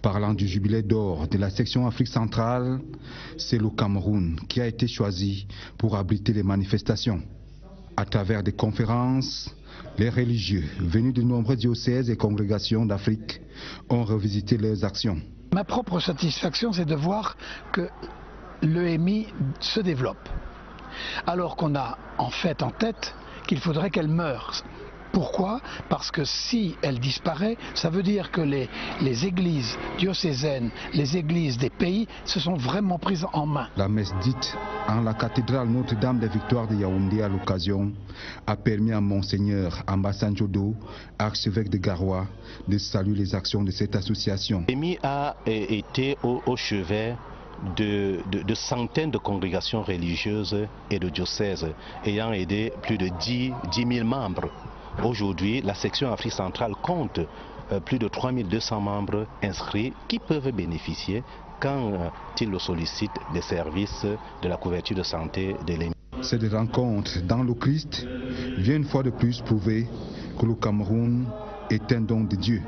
Parlant du jubilé d'or de la section Afrique centrale, c'est le Cameroun qui a été choisi pour abriter les manifestations. À travers des conférences, les religieux venus de nombreux diocèses et congrégations d'Afrique ont revisité leurs actions. Ma propre satisfaction, c'est de voir que l'EMI se développe, alors qu'on a en fait en tête qu'il faudrait qu'elle meure. Pourquoi? Parce que si elle disparaît, ça veut dire que les églises diocésaines, les églises des pays se sont vraiment prises en main. La messe dite en la cathédrale Notre-Dame des Victoires de Yaoundé à l'occasion a permis à Monseigneur Ambassane Jodo, archevêque de Garoua, de saluer les actions de cette association. L'EMI a été au chevet de centaines de congrégations religieuses et de diocèses ayant aidé plus de 10 000 membres. Aujourd'hui, la section Afrique centrale compte plus de 3200 membres inscrits qui peuvent bénéficier quand ils le sollicitent des services de la couverture de santé de l'EMI. Cette rencontre dans le Christ vient une fois de plus prouver que le Cameroun est un don de Dieu.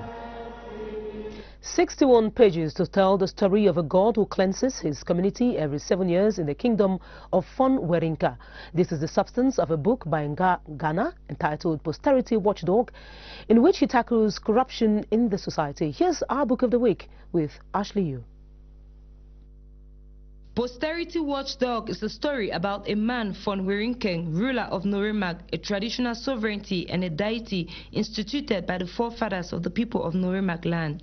61 pages to tell the story of a God who cleanses his community every 7 years in the kingdom of Fonwerinka. This is the substance of a book by Ghana entitled Posterity Watchdog, in which he tackles corruption in the society. Here's our book of the week with Ashley Yu. Posterity Watchdog is a story about a man, Fon Werinkeng, ruler of Norimag, a traditional sovereignty and a deity instituted by the forefathers of the people of Norimag land.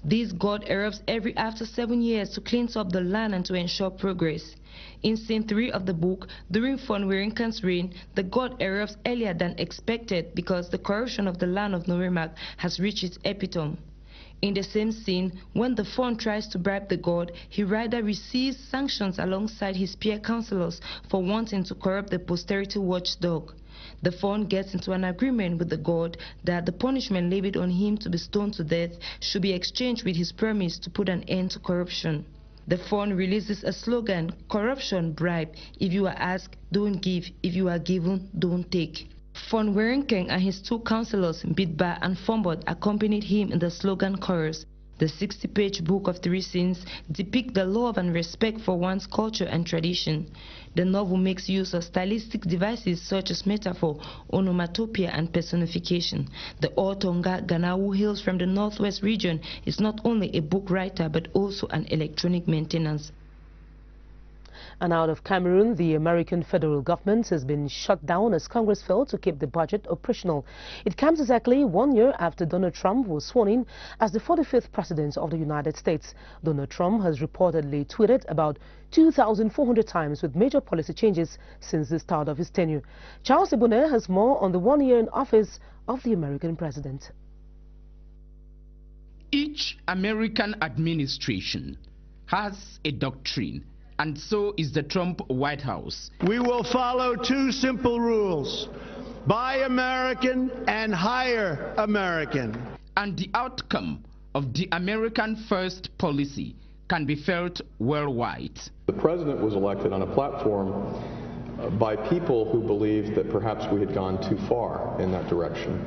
This god erupts after 7 years to cleanse up the land and to ensure progress. In scene 3 of the book, during Fon Werinkeng's reign, the god erupts earlier than expected because the corruption of the land of Norimag has reached its epitome. In the same scene, when the Fon tries to bribe the god, he rather receives sanctions alongside his peer councillors for wanting to corrupt the Posterity Watchdog. The Fon gets into an agreement with the god that the punishment levied on him to be stoned to death should be exchanged with his promise to put an end to corruption. The Fon releases a slogan, "Corruption, bribe. If you are asked, don't give. If you are given, don't take." Fon Werinkeng and his 2 councillors, Bidba and Fombot, accompanied him in the slogan chorus. The 60-page book of 3 scenes depicts the love and respect for one's culture and tradition. The novel makes use of stylistic devices such as metaphor, onomatopoeia, and personification. The author Nga Gana, who hails from the Northwest region, is not only a book writer but also an electronic maintenance. And out of Cameroon, the American federal government has been shut down as Congress failed to keep the budget operational. It comes exactly 1 year after Donald Trump was sworn in as the 45th president of the United States. Donald Trump has reportedly tweeted about 2,400 times with major policy changes since the start of his tenure. Charles Ebonner has more on the 1 year in office of the American president. Each American administration has a doctrine, and so is the Trump White House. We will follow 2 simple rules: buy American and hire American. And the outcome of the American First policy can be felt worldwide. The president was elected on a platform by people who believed that perhaps we had gone too far in that direction.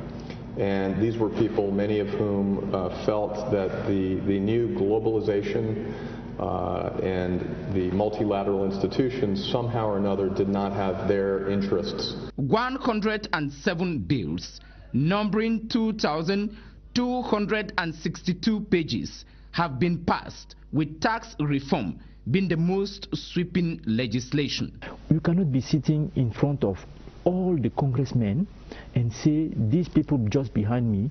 And these were people, many of whom felt that the new globalization and the multilateral institutions somehow or another did not have their interests. 107 bills, numbering 2,262 pages, have been passed, with tax reform being the most sweeping legislation. You cannot be sitting in front of all the congressmen and say, these people just behind me,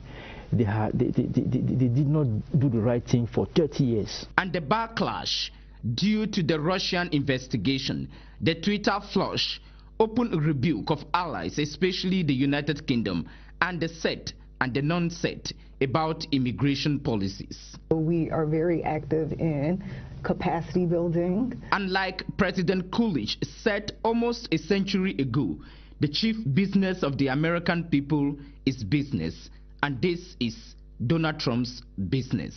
they did not do the right thing for 30 years. And the backlash due to the Russian investigation, the Twitter flush, open rebuke of allies, especially the United Kingdom, and the set and the non-set about immigration policies. We are very active in capacity building. Unlike President Coolidge said almost a century ago, the chief business of the American people is business, and this is Donald Trump's business.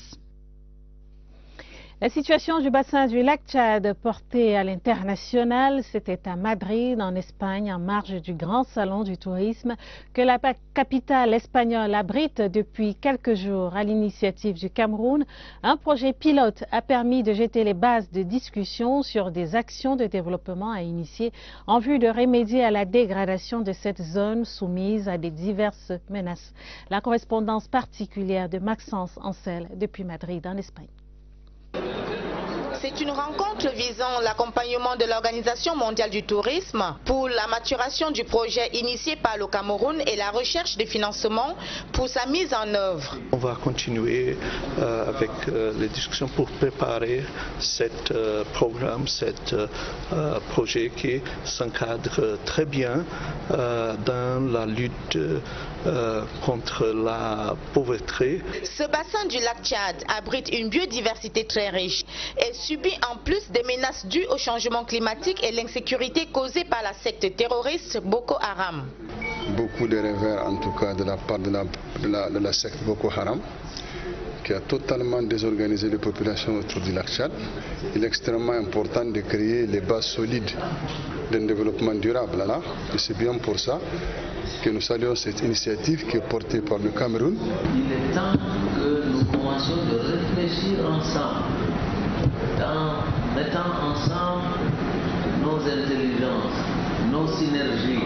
La situation du bassin du lac Tchad portée à l'international, c'était à Madrid, en Espagne, en marge du grand salon du tourisme que la capitale espagnole abrite depuis quelques jours. À l'initiative du Cameroun, un projet pilote a permis de jeter les bases de discussion sur des actions de développement à initier en vue de remédier à la dégradation de cette zone soumise à des diverses menaces. La correspondance particulière de Maxence Ancel depuis Madrid, en Espagne. C'est une rencontre visant l'accompagnement de l'Organisation mondiale du tourisme pour la maturation du projet initié par le Cameroun et la recherche de financement pour sa mise en œuvre. On va continuer avec les discussions pour préparer ce programme, ce projet qui s'encadre très bien dans la lutte contre la pauvreté. Ce bassin du lac Tchad abrite une biodiversité très riche et subit en plus des menaces dues au changement climatique et l'insécurité causée par la secte terroriste Boko Haram. Beaucoup de revers en tout cas de la part de la secte Boko Haram, qui a totalement désorganisé les populations autour du lac Tchad. Il est extrêmement important de créer les bases solides d'un développement durable là. Et c'est bien pour ça que nous saluons cette initiative qui est portée par le Cameroun. Il est temps que nous commencions de réfléchir ensemble, en mettant ensemble nos intelligences, nos synergies.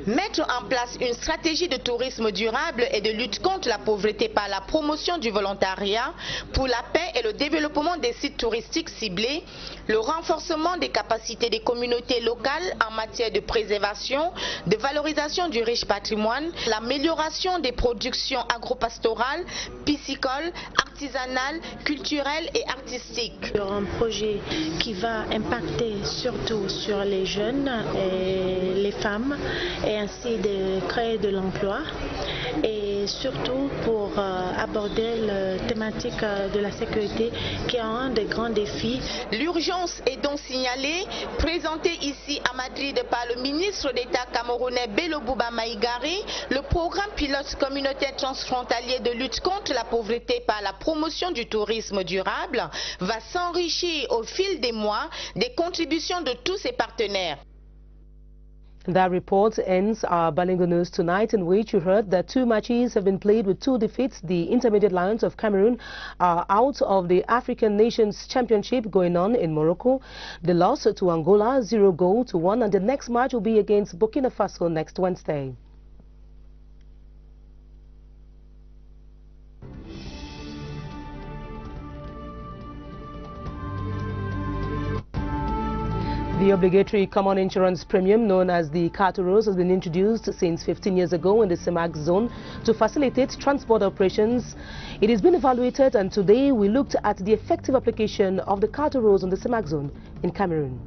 Mettre en place une stratégie de tourisme durable et de lutte contre la pauvreté par la promotion du volontariat pour la paix et le développement des sites touristiques ciblés, le renforcement des capacités des communautés locales en matière de préservation, de valorisation du riche patrimoine, l'amélioration des productions agropastorales, piscicoles, artisanales, culturelles et artistiques. Il y aura un projet qui va impacter surtout sur les jeunes et les femmes et ainsi de créer de l'emploi et surtout pour aborder la thématique de la sécurité qui est un des grands défis. L'urgence est donc signalée, présentée ici à Madrid par le ministre d'État camerounais Bello Bouba Maïgari. Le programme pilote communautaire transfrontalier de lutte contre la pauvreté par la promotion du tourisme durable va s'enrichir au fil des mois des contributions de tous ses partenaires. That report ends our Balingo News tonight, in which you heard that 2 matches have been played with 2 defeats. The Intermediate Lions of Cameroon are out of the African Nations Championship going on in Morocco. They lost to Angola 0-1, and the next match will be against Burkina Faso next Wednesday. The obligatory common insurance premium known as the Carteros has been introduced since 15 years ago in the CEMAC zone to facilitate transport operations. It has been evaluated, and today we looked at the effective application of the Carteros on the CEMAC zone in Cameroon.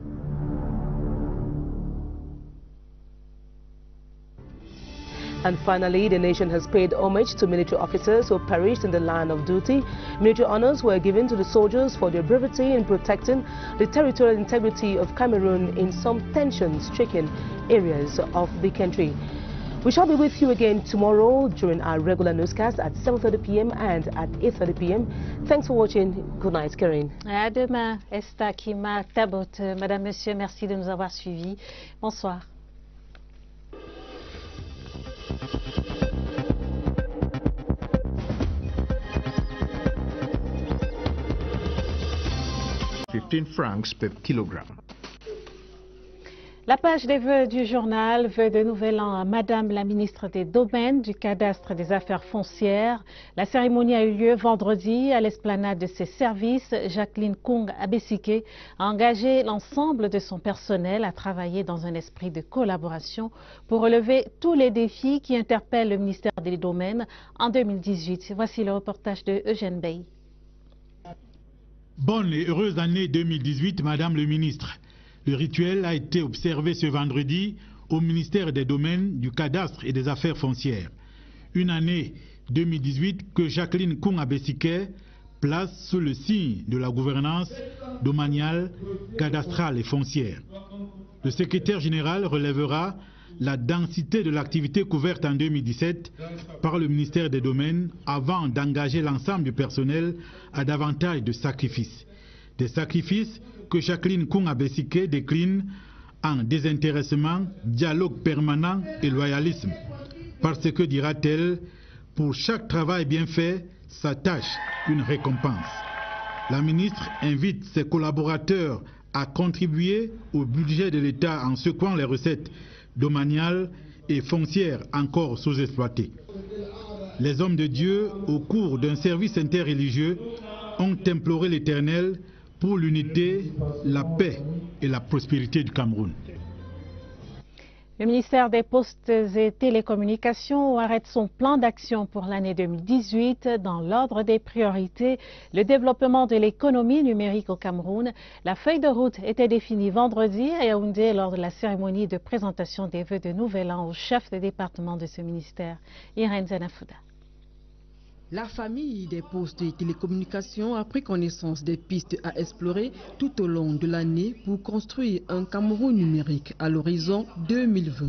And finally, the nation has paid homage to military officers who perished in the line of duty. Military honors were given to the soldiers for their bravery in protecting the territorial integrity of Cameroon in some tension-stricken areas of the country. We shall be with you again tomorrow during our regular newscast at 7:30 p.m. and at 8:30 p.m. Thanks for watching. Good night, Karine. À demain, Esta Kima Tabot. Madame, Monsieur, merci de nous avoir suivis. Bonsoir. francs per kilogramme. La page des vœux du journal, vœux de nouvel an à Madame la ministre des Domaines, du Cadastre et des Affaires foncières. La cérémonie a eu lieu vendredi à l'esplanade de ses services. Jacqueline Kung Abesike a engagé l'ensemble de son personnel à travailler dans un esprit de collaboration pour relever tous les défis qui interpellent le ministère des Domaines en 2018. Voici le reportage de Eugène Bey. Bonne et heureuse année 2018, Madame le ministre. Le rituel a été observé ce vendredi au ministère des Domaines, du Cadastre et des Affaires foncières. Une année 2018 que Jacqueline Kung Abesike place sous le signe de la gouvernance domaniale, cadastrale et foncière. Le secrétaire général relèvera la densité de l'activité couverte en 2017 par le ministère des Domaines avant d'engager l'ensemble du personnel à davantage de sacrifices. Des sacrifices que Jacqueline Kung Abesike décline en désintéressement, dialogue permanent et loyalisme. Parce que, dira-t-elle, pour chaque travail bien fait, s'attache une récompense. La ministre invite ses collaborateurs à contribuer au budget de l'État en secouant les recettes domaniales et foncières encore sous-exploitées. Les hommes de Dieu, au cours d'un service interreligieux, ont imploré l'Éternel pour l'unité, la paix et la prospérité du Cameroun. Le ministère des Postes et Télécommunications arrête son plan d'action pour l'année 2018 dans l'ordre des priorités, le développement de l'économie numérique au Cameroun. La feuille de route était définie vendredi à Yaoundé lors de la cérémonie de présentation des vœux de Nouvel An au chef de département de ce ministère, Irène Zenafouda. La famille des postes et télécommunications a pris connaissance des pistes à explorer tout au long de l'année pour construire un Cameroun numérique à l'horizon 2020.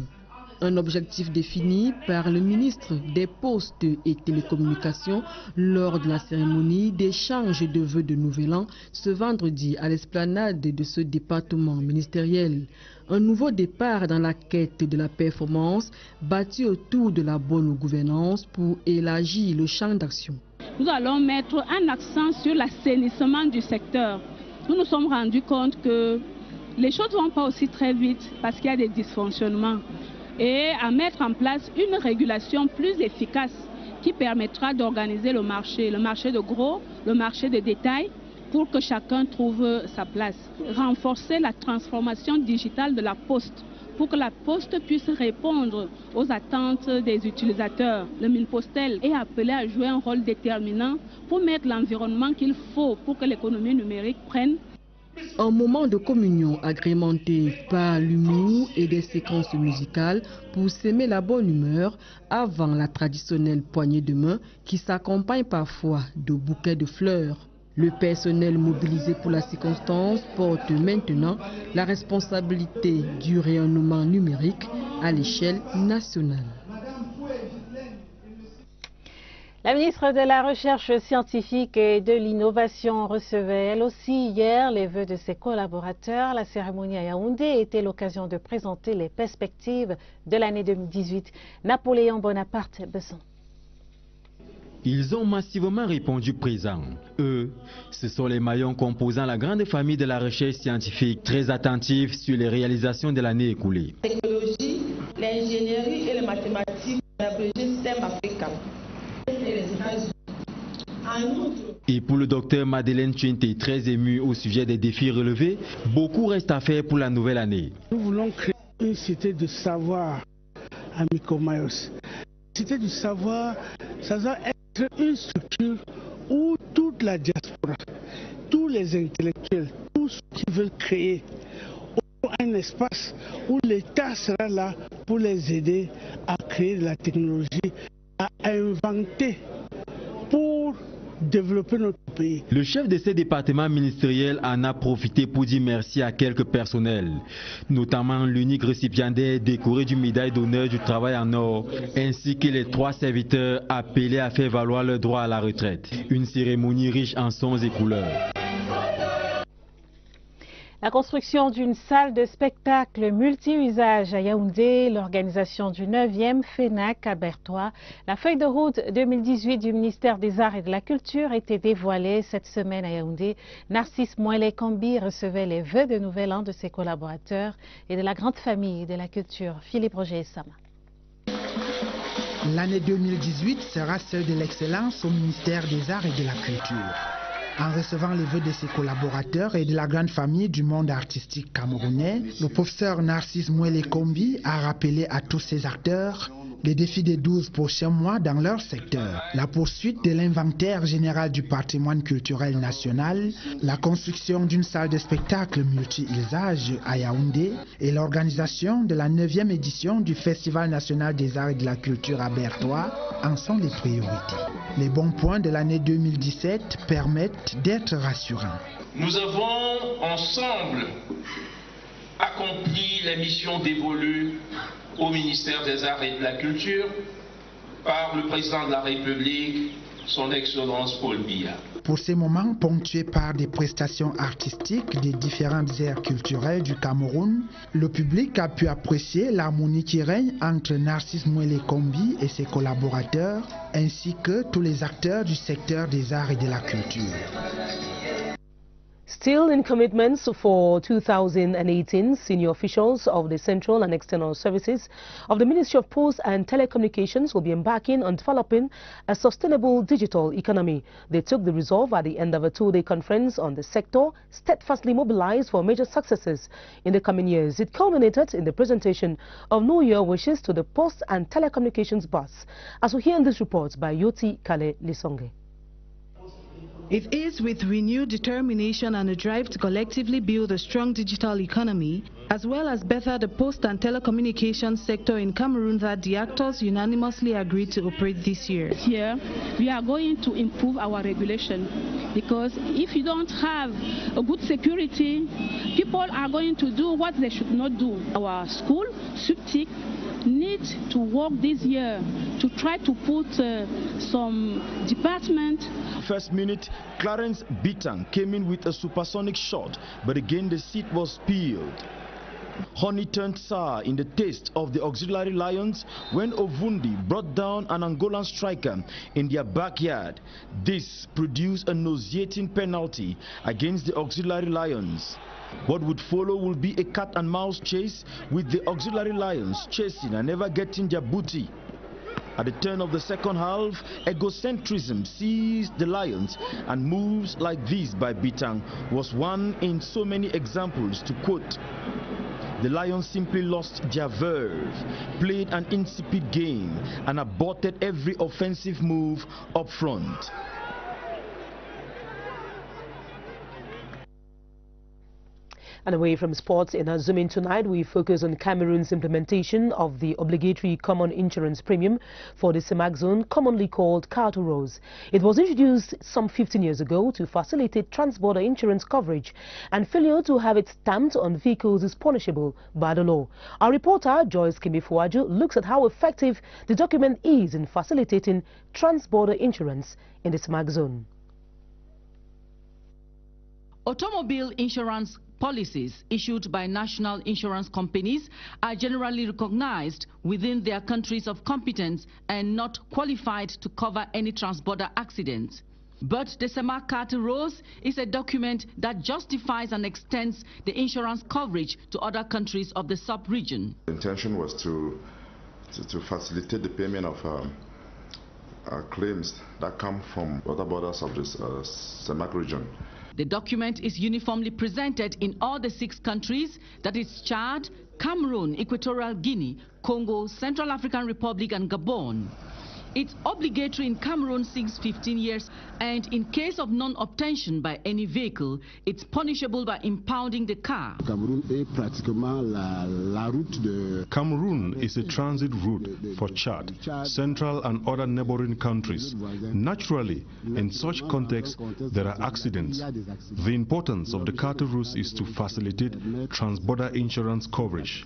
Un objectif défini par le ministre des Postes et Télécommunications lors de la cérémonie d'échange de vœux de Nouvel An ce vendredi à l'esplanade de ce département ministériel. Un nouveau départ dans la quête de la performance bâti autour de la bonne gouvernance pour élargir le champ d'action. Nous allons mettre un accent sur l'assainissement du secteur. Nous nous sommes rendus compte que les choses ne vont pas aussi très vite parce qu'il y a des dysfonctionnements. Et à mettre en place une régulation plus efficace qui permettra d'organiser le marché de gros, le marché de détail, pour que chacun trouve sa place. Renforcer la transformation digitale de la poste, pour que la poste puisse répondre aux attentes des utilisateurs. Le Minpostel est appelé à jouer un rôle déterminant pour mettre l'environnement qu'il faut pour que l'économie numérique prenne. Un moment de communion agrémenté par l'humour et des séquences musicales pour s'aimer la bonne humeur avant la traditionnelle poignée de main qui s'accompagne parfois de bouquets de fleurs. Le personnel mobilisé pour la circonstance porte maintenant la responsabilité du rayonnement numérique à l'échelle nationale. La ministre de la Recherche scientifique et de l'Innovation recevait elle aussi hier les vœux de ses collaborateurs. La cérémonie à Yaoundé était l'occasion de présenter les perspectives de l'année 2018. Napoléon Bonaparte-Besson. Ils ont massivement répondu présent. Eux, ce sont les maillons composant la grande famille de la recherche scientifique, très attentifs sur les réalisations de l'année écoulée. La technologie, l'ingénierie et les mathématiques, l'abrégé STEM Africa. Et pour le docteur Madeleine Tchinté, très ému au sujet des défis relevés, beaucoup reste à faire pour la nouvelle année. Nous voulons créer une cité de savoir à Mikomayos. Cité du savoir, ça doit être une structure où toute la diaspora, tous les intellectuels, tous ceux qui veulent créer un espace où l'État sera là pour les aider à créer de la technologie, à inventer pour développer notre pays. Le chef de ces départements ministériels en a profité pour dire merci à quelques personnels, notamment l'unique récipiendaire décoré du médaille d'honneur du travail en or, ainsi que les 3 serviteurs appelés à faire valoir leur droit à la retraite. Une cérémonie riche en sons et couleurs. La construction d'une salle de spectacle multi-usage à Yaoundé, l'organisation du 9e FENAC à Bertois. La feuille de route 2018 du ministère des Arts et de la Culture était dévoilée cette semaine à Yaoundé. Narcisse Moëlé-Kambi recevait les vœux de nouvel an de ses collaborateurs et de la grande famille de la culture. Philippe Roger et Sama. L'année 2018 sera celle de l'excellence au ministère des Arts et de la Culture. En recevant les vœux de ses collaborateurs et de la grande famille du monde artistique camerounais, le professeur Narcisse Moëlé-Kambi a rappelé à tous ses acteurs les défis des 12 prochains mois dans leur secteur. La poursuite de l'inventaire général du patrimoine culturel national, la construction d'une salle de spectacle multi-usage à Yaoundé et l'organisation de la 9e édition du Festival national des arts et de la culture à Bertois en sont les priorités. Les bons points de l'année 2017 permettent d'être rassurants. Nous avons ensemble accompli la mission dévolue au ministère des Arts et de la Culture par le président de la République, son Excellence Paul Biya. Pour ces moments ponctués par des prestations artistiques des différentes aires culturelles du Cameroun, le public a pu apprécier l'harmonie qui règne entre Narcisse Moëlé-Kambi et ses collaborateurs, ainsi que tous les acteurs du secteur des arts et de la culture. Still in commitments for 2018, senior officials of the Central and External Services of the Ministry of Posts and Telecommunications will be embarking on developing a sustainable digital economy. They took the resolve at the end of a 2-day conference on the sector, steadfastly mobilized for major successes in the coming years. It culminated in the presentation of New Year wishes to the Posts and Telecommunications boss, as we hear in this report by Yoti Kale Lisonge. It is with renewed determination and a drive to collectively build a strong digital economy, as well as better the post and telecommunications sector in Cameroon, that the actors unanimously agreed to operate this year. Here, we are going to improve our regulation, because if you don't have a good security, people are going to do what they should not do. Our school, SUPTIC, need to work this year to try to put some department. First minute, Clarence Bitang came in with a supersonic shot, but again the seat was peeled. Honey turned sour in the taste of the auxiliary lions when Ovundi brought down an Angolan striker in their backyard. This produced a nauseating penalty against the auxiliary lions. What would follow will be a cat and mouse chase, with the auxiliary lions chasing and never getting their booty. At the turn of the second half, egocentrism seized the lions, and moves like this by Bitang was one in so many examples to quote. The Lions simply lost their verve, played an insipid game, and aborted every offensive move up front. And away from sports, in our Zoom In tonight, we focus on Cameroon's implementation of the obligatory common insurance premium for the CEMAC zone, commonly called Carte Rose. It was introduced some 15 years ago to facilitate trans-border insurance coverage, and failure to have it stamped on vehicles is punishable by the law. Our reporter, Joyce Kimifuaju, looks at how effective the document is in facilitating trans-border insurance in the CEMAC zone. Automobile insurance policies issued by national insurance companies are generally recognized within their countries of competence and not qualified to cover any trans-border accidents. But the CEMAC Carte Rose is a document that justifies and extends the insurance coverage to other countries of the sub-region. The intention was to facilitate the payment of claims that come from other borders of the CEMAC region. The document is uniformly presented in all the 6 countries, that is Chad, Cameroon, Equatorial Guinea, Congo, Central African Republic and Gabon. It's obligatory in Cameroon since 15 years, and in case of non-obtention by any vehicle, it's punishable by impounding the car. Cameroon is a transit route for Chad, Central and other neighboring countries. Naturally, in such context, there are accidents. The importance of the Carte Rose is to facilitate trans-border insurance coverage.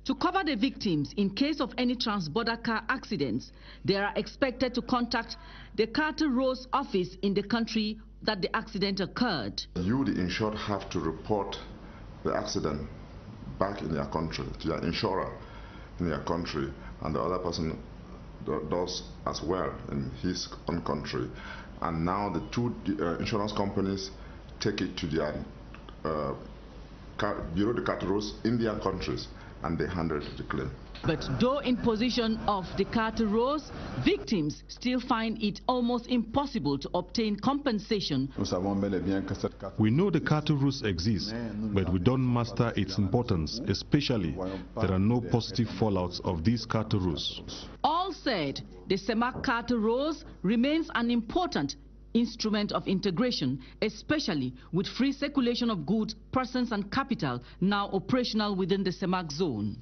To cover the victims in case of any trans-border car accidents, they are expected to contact the Carte Rose office in the country that the accident occurred. You, the insured, have to report the accident back in your country, to your insurer in your country, and the other person does as well in his own country. And now the 2 insurance companies take it to their Bureau de Carte Rose in their countries, and they handle the claim. But though in possession of the Carte Rose, victims still find it almost impossible to obtain compensation. We know the Carte Rose exists, but we don't master its importance, especially there are no positive fallouts of this Carte Rose. All said, the CEMAC Carte Rose remains an important instrument of integration, especially with free circulation of goods, persons and capital now operational within the CEMAC zone.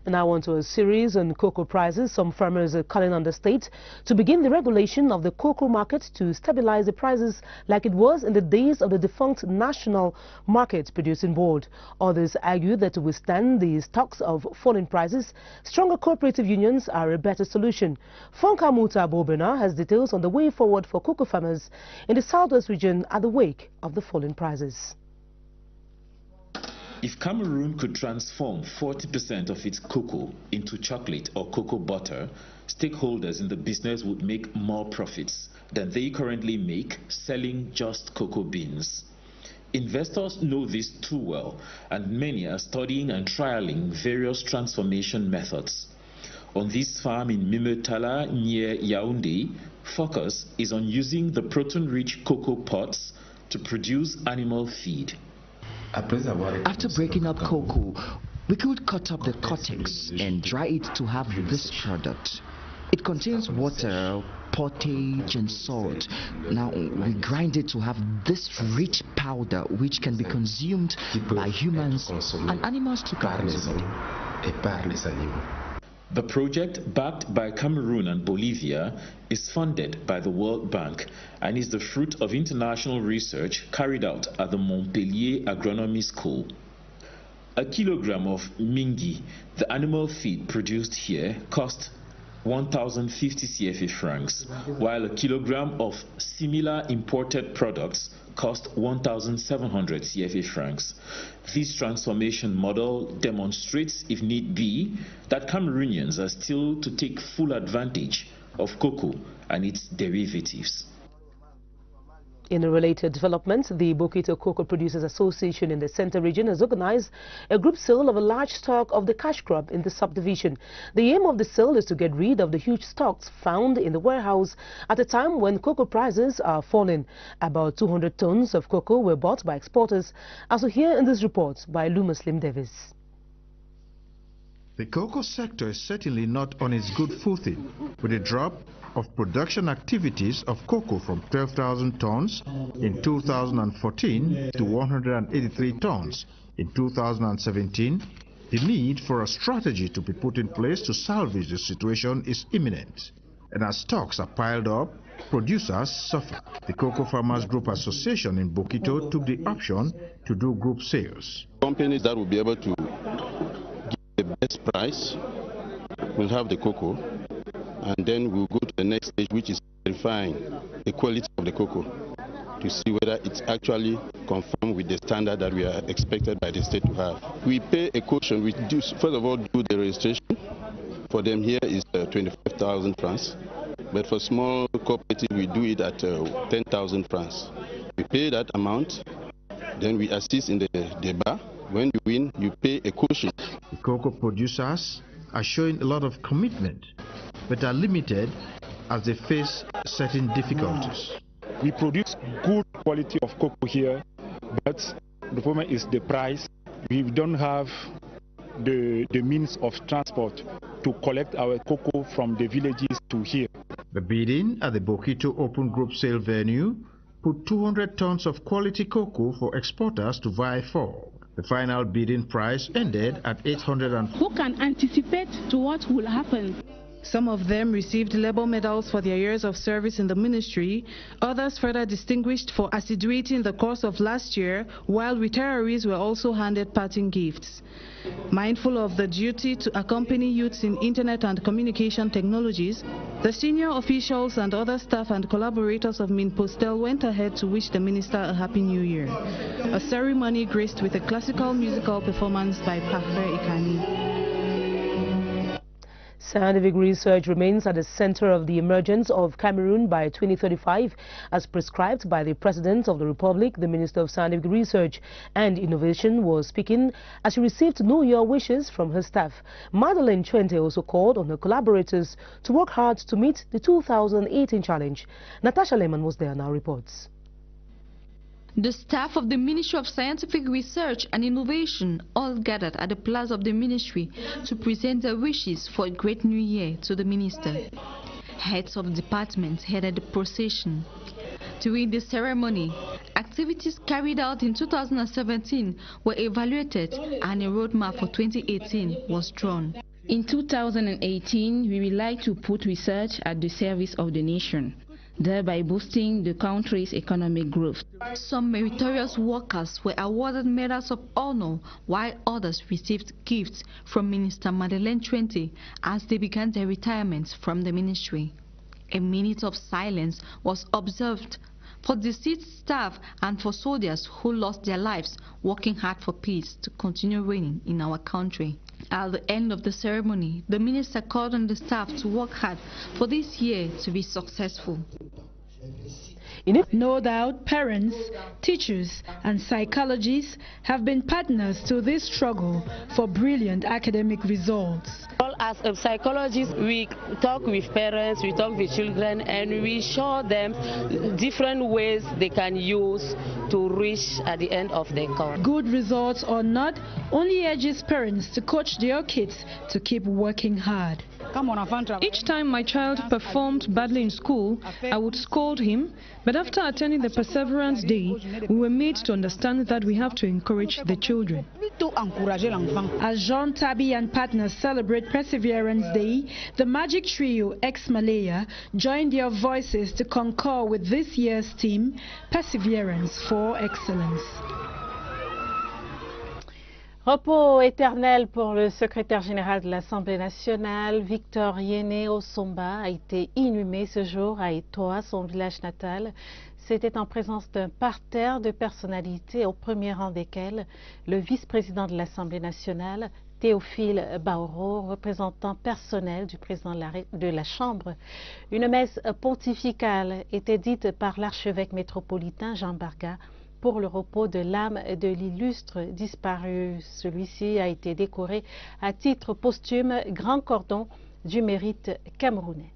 And now on to a series on cocoa prices. Some farmers are calling on the state to begin the regulation of the cocoa market to stabilize the prices like it was in the days of the defunct National Market Producing Board. Others argue that to withstand the stocks of falling prices, stronger cooperative unions are a better solution. Fonka Muta Bobena has details on the way forward for cocoa farmers in the southwest region at the wake of the falling prices. If Cameroon could transform 40% of its cocoa into chocolate or cocoa butter, stakeholders in the business would make more profits than they currently make selling just cocoa beans. Investors know this too well, and many are studying and trialing various transformation methods. On this farm in Mimotala near Yaoundé, focus is on using the protein-rich cocoa pods to produce animal feed. After breaking up cocoa, we could cut up the cortex and dry it to have this product. It contains water, pottage and salt. Now we grind it to have this rich powder which can be consumed by humans and animals too. The project, backed by Cameroon and Bolivia, is funded by the World Bank and is the fruit of international research carried out at the Montpellier Agronomy School. A kilogram of mingi, the animal feed produced here, cost 1,050 CFA francs, while a kilogram of similar imported products cost 1,700 CFA francs. This transformation model demonstrates, if need be, that Cameroonians are still to take full advantage of cocoa and its derivatives. In a related development, the Bokito Cocoa Producers Association in the Center region has organized a group sale of a large stock of the cash crop in the subdivision. The aim of the sale is to get rid of the huge stocks found in the warehouse at a time when cocoa prices are falling. About 200 tons of cocoa were bought by exporters, as we hear in this report by Lou Muslim Davis. The cocoa sector is certainly not on its good footing, with a drop of production activities of cocoa from 12,000 tons in 2014 to 183 tons in 2017. The need for a strategy to be put in place to salvage the situation is imminent, and as stocks are piled up, producers suffer. The Cocoa Farmers Group Association in Bokito took the option to do group sales. Companies that will be able to give the best price will have the cocoa, and then we'll go to the next stage, which is verifying the quality of the cocoa to see whether it's actually conformed with the standard that we are expected by the state to have. We pay a caution. We do, first of all, do the registration. For them here is 25,000 francs, but for small cooperative we do it at 10,000 francs. We pay that amount, then we assist in the bar. When you win, you pay a caution. The cocoa producers are showing a lot of commitment, but are limited as they face certain difficulties. We produce good quality of cocoa here, but the problem is the price. We don't have the means of transport to collect our cocoa from the villages to here. The bidding at the Bokito Open Group Sale venue put 200 tons of quality cocoa for exporters to vie for. The final bidding price ended at 800. Who can anticipate to what will happen? Some of them received labor medals for their years of service in the ministry, others further distinguished for assiduity in the course of last year, while retirees were also handed parting gifts. Mindful of the duty to accompany youths in internet and communication technologies, the senior officials and other staff and collaborators of Minpostel went ahead to wish the minister a happy new year. A ceremony graced with a classical musical performance by Parfait Ikani. Scientific research remains at the center of the emergence of Cameroon by 2035, as prescribed by the President of the Republic. The Minister of Scientific Research and Innovation was speaking as she received New Year wishes from her staff. Madeleine Chuente also called on her collaborators to work hard to meet the 2018 challenge. Natasha Lehman was there, now reports. The staff of the Ministry of Scientific Research and Innovation all gathered at the plaza of the ministry to present their wishes for a great new year to the minister. Heads of departments headed the procession. During the ceremony, activities carried out in 2017 were evaluated and a roadmap for 2018 was drawn. In 2018, we would like to put research at the service of the nation, thereby boosting the country's economic growth. Some meritorious workers were awarded medals of honor, while others received gifts from Minister Madeleine Chuente as they began their retirements from the ministry. A minute of silence was observed for deceased staff and for soldiers who lost their lives working hard for peace to continue reigning in our country. At the end of the ceremony, the minister called on the staff to work hard for this year to be successful. No doubt parents, teachers and psychologists have been partners to this struggle for brilliant academic results. As a psychologist, we talk with parents, we talk with children, and we show them different ways they can use to reach at the end of their course. Good results or not, only urges parents to coach their kids to keep working hard. Each time my child performed badly in school, I would scold him, but after attending the Perseverance Day, we were made to understand that we have to encourage the children. As Jean Tabi and partners celebrate Perseverance Day, the Magic Trio ex-Malaya joined their voices to concur with this year's theme, Perseverance for Excellence. Repos éternel pour le secrétaire général de l'Assemblée nationale, Victor Yene Osomba, a été inhumé ce jour à Etoa, son village natal. C'était en présence d'un parterre de personnalités, au premier rang desquelles le vice-président de l'Assemblée nationale, Théophile Baoro, représentant personnel du président de la Chambre. Une messe pontificale était dite par l'archevêque métropolitain Jean Barga pour le repos de l'âme de l'illustre disparu. Celui-ci a été décoré à titre posthume Grand Cordon du mérite camerounais.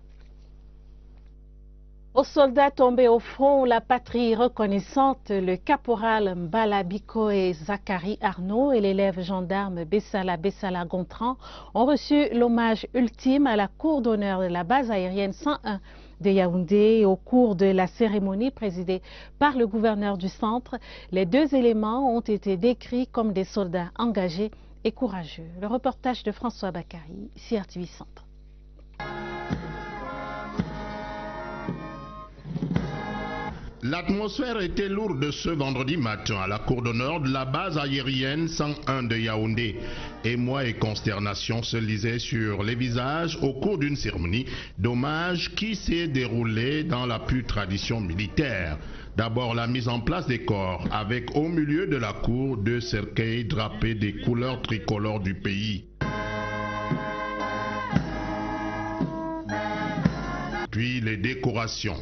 Aux soldats tombés au front, la patrie reconnaissante, le caporal Mbala Bikoé Zachary Arnaud et l'élève gendarme Bessala Gontran ont reçu l'hommage ultime à la cour d'honneur de la base aérienne 101 de Yaoundé. Au cours de la cérémonie présidée par le gouverneur du centre, les deux éléments ont été décrits comme des soldats engagés et courageux. Le reportage de François Bakary, CRTV Centre. L'atmosphère était lourde ce vendredi matin à la cour d'honneur de la base aérienne 101 de Yaoundé. Émoi et consternation se lisaient sur les visages au cours d'une cérémonie d'hommage qui s'est déroulée dans la pure tradition militaire. D'abord la mise en place des corps avec au milieu de la cour deux cercueils drapés des couleurs tricolores du pays. Puis les décorations.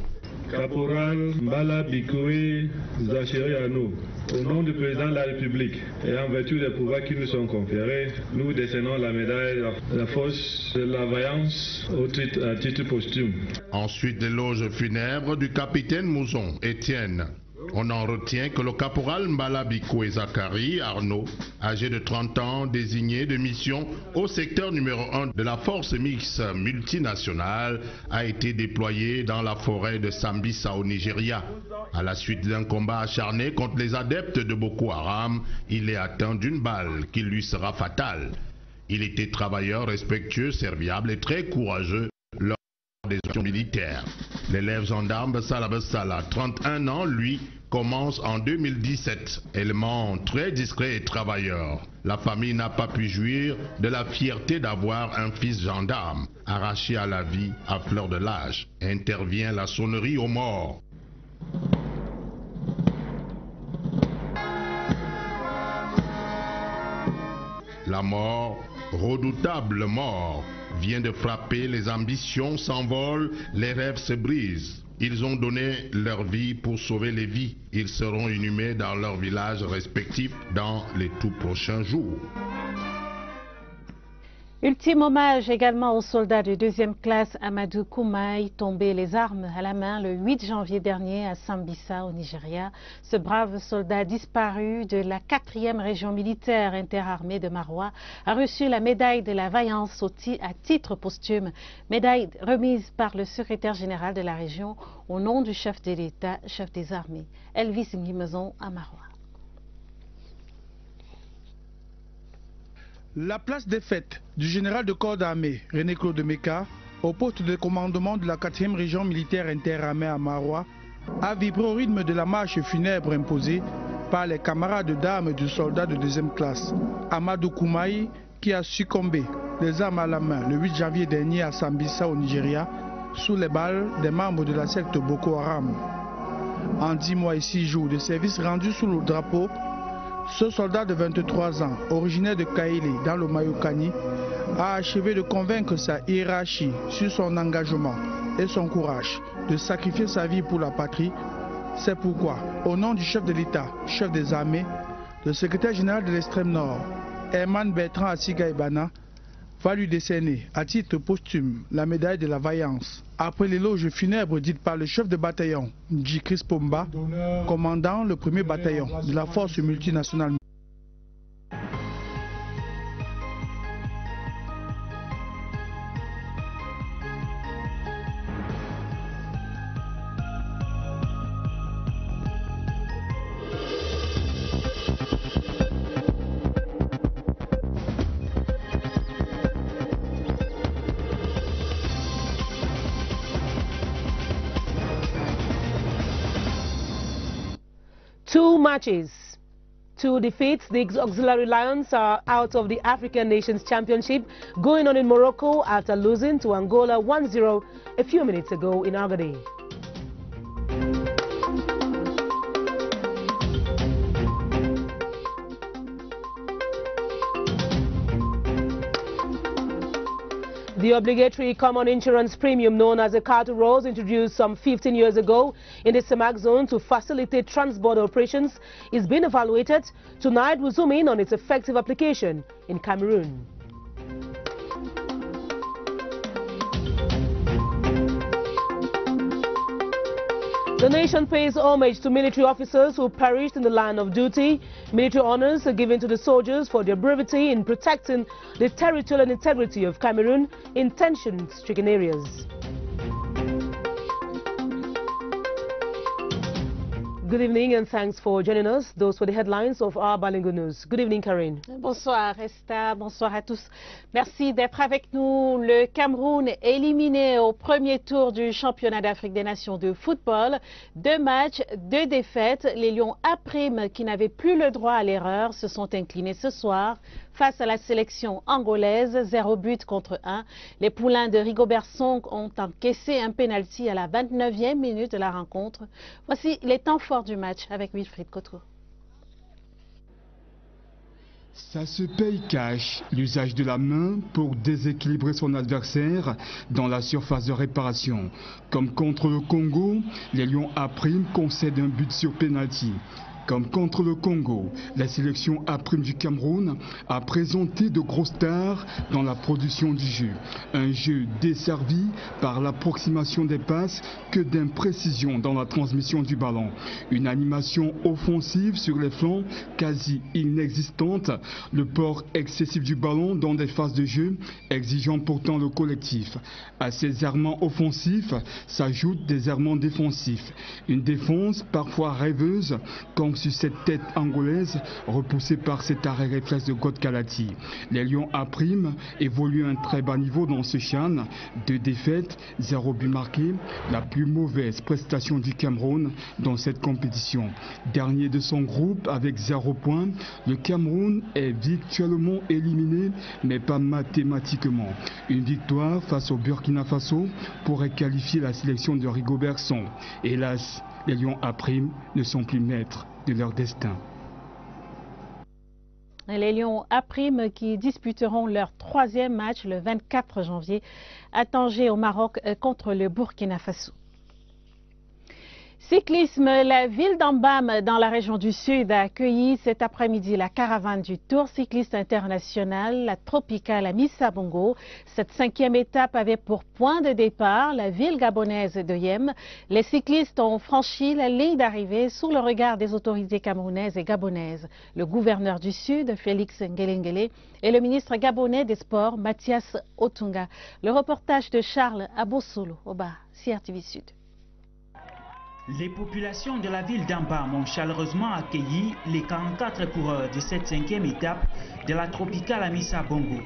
Caporal Mbala Bikoé Zachary Arnaud, au nom du président de la République et en vertu des pouvoirs qui nous sont conférés, nous décernons la médaille de la force de la vaillance à titre posthume. Ensuite, l'éloge funèbre du capitaine Mouzon, Étienne. On en retient que le caporal Mbala Bikoé Zachary Arnaud, âgé de 30 ans, désigné de mission au secteur numéro 1 de la force mixte multinationale, a été déployé dans la forêt de Sambisa au Nigeria. À la suite d'un combat acharné contre les adeptes de Boko Haram, il est atteint d'une balle qui lui sera fatale. Il était travailleur, respectueux, serviable et très courageux lors des actions militaires. L'élève gendarme Bessala, 31 ans, lui, commence en 2017. Élément très discret et travailleur. La famille n'a pas pu jouir de la fierté d'avoir un fils gendarme, arraché à la vie à fleur de l'âge. Intervient la sonnerie aux morts. La mort, redoutable mort, vient de frapper, les ambitions s'envolent, les rêves se brisent. Ils ont donné leur vie pour sauver les vies. Ils seront inhumés dans leurs villages respectifs dans les tout prochains jours. Ultime hommage également aux soldats de deuxième classe Amadou Koumaï, tombé les armes à la main le 8 janvier dernier à Sambisa au Nigeria. Ce brave soldat disparu de la 4e région militaire interarmée de Maroua a reçu la médaille de la vaillance à titre posthume, médaille remise par le secrétaire général de la région au nom du chef de l'État, chef des armées, Elvis Ngimezon à Maroua. La place des fêtes du général de corps d'armée René-Claude Meka au poste de commandement de la 4e région militaire interarmée à Maroua a vibré au rythme de la marche funèbre imposée par les camarades d'armes du soldat de deuxième classe Amadou Koumaï, qui a succombé les armes à la main le 8 janvier dernier à Sambisa au Nigeria sous les balles des membres de la secte Boko Haram. En 10 mois et 6 jours de service rendu sous le drapeau, ce soldat de 23 ans, originaire de Kaélé dans le Mayokani, a achevé de convaincre sa hiérarchie sur son engagement et son courage de sacrifier sa vie pour la patrie. C'est pourquoi, au nom du chef de l'État, chef des armées, le secrétaire général de l'extrême nord, Herman Bertrand Assiga Ibana, va lui décerner à titre posthume la médaille de la vaillance. Après l'éloge funèbre dite par le chef de bataillon, Ndji Chris Pomba, commandant le 1er bataillon de la force multinationale. 2 defeats, the Auxiliary Lions are out of the African Nations Championship, going on in Morocco after losing to Angola 1-0 a few minutes ago in Agadir. The obligatory common insurance premium known as a Carter Rose, introduced some 15 years ago in the CEMAC zone to facilitate trans-border operations, is being evaluated. Tonight we zoom in on its effective application in Cameroon. The nation pays homage to military officers who perished in the line of duty. Military honors are given to the soldiers for their bravery in protecting the territorial integrity of Cameroon in tension-stricken areas. Good evening and thanks for joining us. Those were the headlines of our Balingo News. Good evening, Karine. Bonsoir, Esther. Bonsoir à tous. Merci d'être avec nous. Le Cameroun éliminé au premier tour du championnat d'Afrique des Nations de football. 2 matchs, 2 défaites. Les Lions A', qui n'avaient plus le droit à l'erreur, se sont inclinés ce soir face à la sélection angolaise, 0-1. Les poulains de Rigobert Song ont encaissé un pénalty à la 29e minute de la rencontre. Voici les temps forts du match avec Wilfried Kotko. Ça se paye cash, l'usage de la main pour déséquilibrer son adversaire dans la surface de réparation. Comme contre le Congo, les Lions A' concèdent un but sur pénalty. Comme contre le Congo, la sélection A' du Cameroun a présenté de grosses stars dans la production du jeu. Un jeu desservi par l'approximation des passes que d'imprécision dans la transmission du ballon. Une animation offensive sur les flancs quasi inexistante. Le port excessif du ballon dans des phases de jeu exigeant pourtant le collectif. À ces errements offensifs s'ajoutent des errements défensifs. Une défense parfois rêveuse comme sur cette tête angolaise repoussée par cet arrêt réflexe de God Kalati. Les Lions A' évoluent à un très bas niveau dans ce CHAN. 2 défaites, 0 but marqué, la plus mauvaise prestation du Cameroun dans cette compétition. Dernier de son groupe avec 0 points, le Cameroun est virtuellement éliminé, mais pas mathématiquement. Une victoire face au Burkina Faso pourrait qualifier la sélection de Rigobert Song. Hélas, les Lions A' ne sont plus maîtres de leur destin. Les Lions A' qui disputeront leur 3e match le 24 janvier à Tanger au Maroc contre le Burkina Faso. Cyclisme, la ville d'Ambam dans la région du Sud a accueilli cet après-midi la caravane du Tour cycliste international, la Tropicale à Missa-Bongo. Cette 5e étape avait pour point de départ la ville gabonaise de Yem. Les cyclistes ont franchi la ligne d'arrivée sous le regard des autorités camerounaises et gabonaises. Le gouverneur du Sud, Félix Ngelengele, et le ministre gabonais des Sports, Mathias Otunga. Le reportage de Charles Abosolo, Oba, CRTV Sud. Les populations de la ville d'Ambam ont chaleureusement accueilli les 44 coureurs de cette 5e étape de la Tropicale à Missa-Bongo.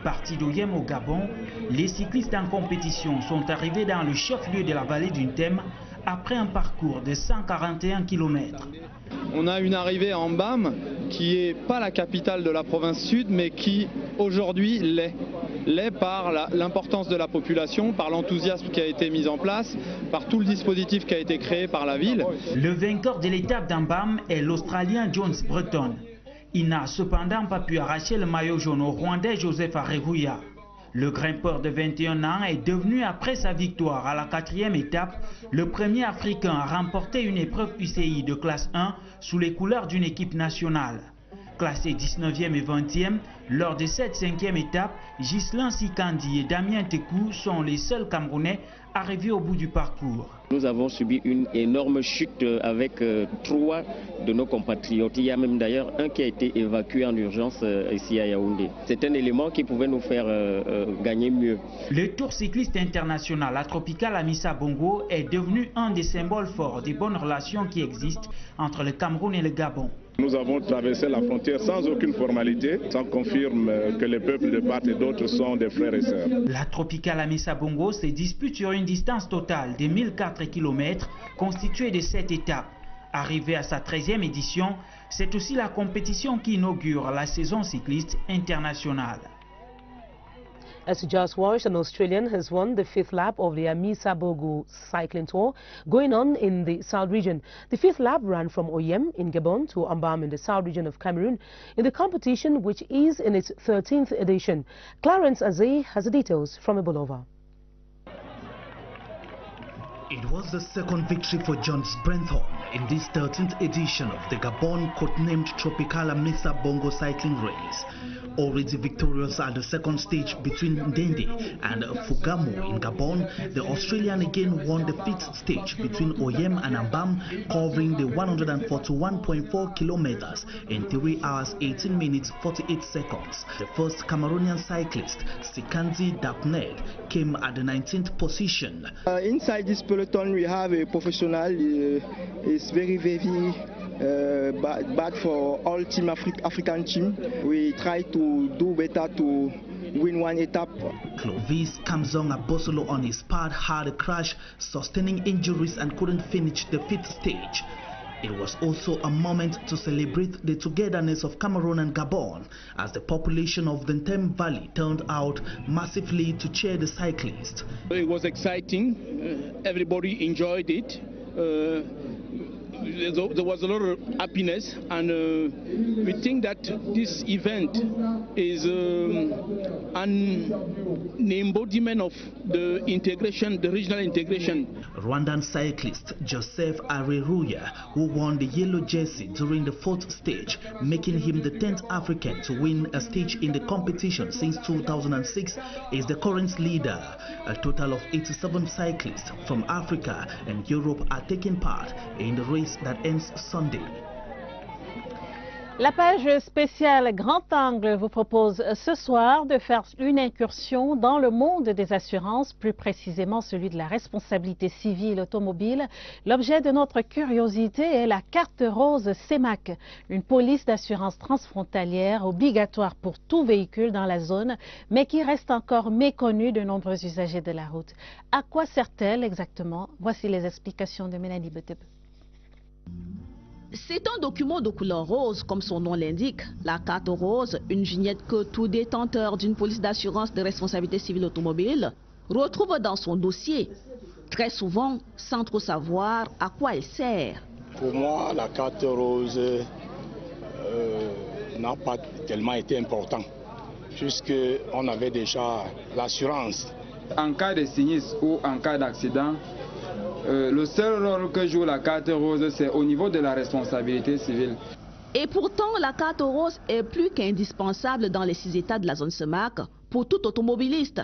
Partis d'Oyem au Gabon, les cyclistes en compétition sont arrivés dans le chef-lieu de la vallée du Ntem après un parcours de 141 km. On a une arrivée à Ambam qui n'est pas la capitale de la province sud, mais qui aujourd'hui l'est. L'est par l'importance de la population, par l'enthousiasme qui a été mis en place, par tout le dispositif qui a été créé par la ville. Le vainqueur de l'étape d'Ambam est l'Australien Jones Breton. Il n'a cependant pas pu arracher le maillot jaune au Rwandais Joseph Areruya. Le grimpeur de 21 ans est devenu, après sa victoire à la 4e étape, le premier Africain à remporter une épreuve UCI de classe 1 sous les couleurs d'une équipe nationale. Classés 19e et 20e, lors de cette 5e étape, Ghislain Sikandi et Damien Tekou sont les seuls Camerounais arrivés au bout du parcours. Nous avons subi une énorme chute avec 3 de nos compatriotes. Il y a même d'ailleurs un qui a été évacué en urgence ici à Yaoundé. C'est un élément qui pouvait nous faire gagner mieux. Le Tour cycliste international, la Tropicale à Missa-Bongo, est devenu un des symboles forts des bonnes relations qui existent entre le Cameroun et le Gabon. Nous avons traversé la frontière sans aucune formalité. Ça confirme que les peuples de part et d'autre sont des frères et sœurs. La Tropicale à Missa-Bongo se dispute sur une distance totale de 1004 km constituée de 7 étapes. Arrivé à sa 13e édition, c'est aussi la compétition qui inaugure la saison cycliste internationale. As you just watched, an Australian has won the 5th lap of the Amissa Bongo cycling tour going on in the South region. The 5th lap ran from Oyem in Gabon to Ambam in the South region of Cameroon in the competition, which is in its 13th edition. Clarence Azay has the details from Ebolova. It was the second victory for John Sprenthorne in this 13th edition of the Gabon codenamed Tropical Amissa Bongo cycling race. Already victorious at the second stage between Ndende and Fugamo in Gabon, the Australian again won the 5th stage between Oyem and Ambam, covering the 141.4 kilometers in 3 hours 18 minutes 48 seconds. The first Cameroonian cyclist, Sikanzi Dapned, came at the 19th position. Inside this peloton we have a professional, it's very bad for all team African team. We try to do better to win one etape. Clovis Kamzong Abosolo on his part had a crash, sustaining injuries and couldn't finish the 5th stage. It was also a moment to celebrate the togetherness of Cameroon and Gabon as the population of the Ntem Valley turned out massively to cheer the cyclist. It was exciting. Everybody enjoyed it. There was a lot of happiness, and we think that this event is an embodiment of the integration, the regional integration. Rwandan cyclist Joseph Areruya, who won the yellow jersey during the 4th stage, making him the 10th African to win a stage in the competition since 2006, is the current leader. A total of 87 cyclists from Africa and Europe are taking part in the race that ends Sunday. La page spéciale Grand Angle vous propose ce soir de faire une incursion dans le monde des assurances, plus précisément celui de la responsabilité civile automobile. L'objet de notre curiosité est la carte rose CEMAC, une police d'assurance transfrontalière obligatoire pour tout véhicule dans la zone, mais qui reste encore méconnue de nombreux usagers de la route. À quoi sert-elle exactement? Voici les explications de Mélanie Beteb. C'est un document de couleur rose, comme son nom l'indique. La carte rose, une vignette que tout détenteur d'une police d'assurance de responsabilité civile automobile retrouve dans son dossier, très souvent sans trop savoir à quoi elle sert. Pour moi, la carte rose n'a pas tellement été importante, puisqu'on avait déjà l'assurance. En cas de sinistre ou en cas d'accident, le seul rôle que joue la carte rose, c'est au niveau de la responsabilité civile. Et pourtant, la carte rose est plus qu'indispensable dans les 6 États de la zone CEMAC pour tout automobiliste.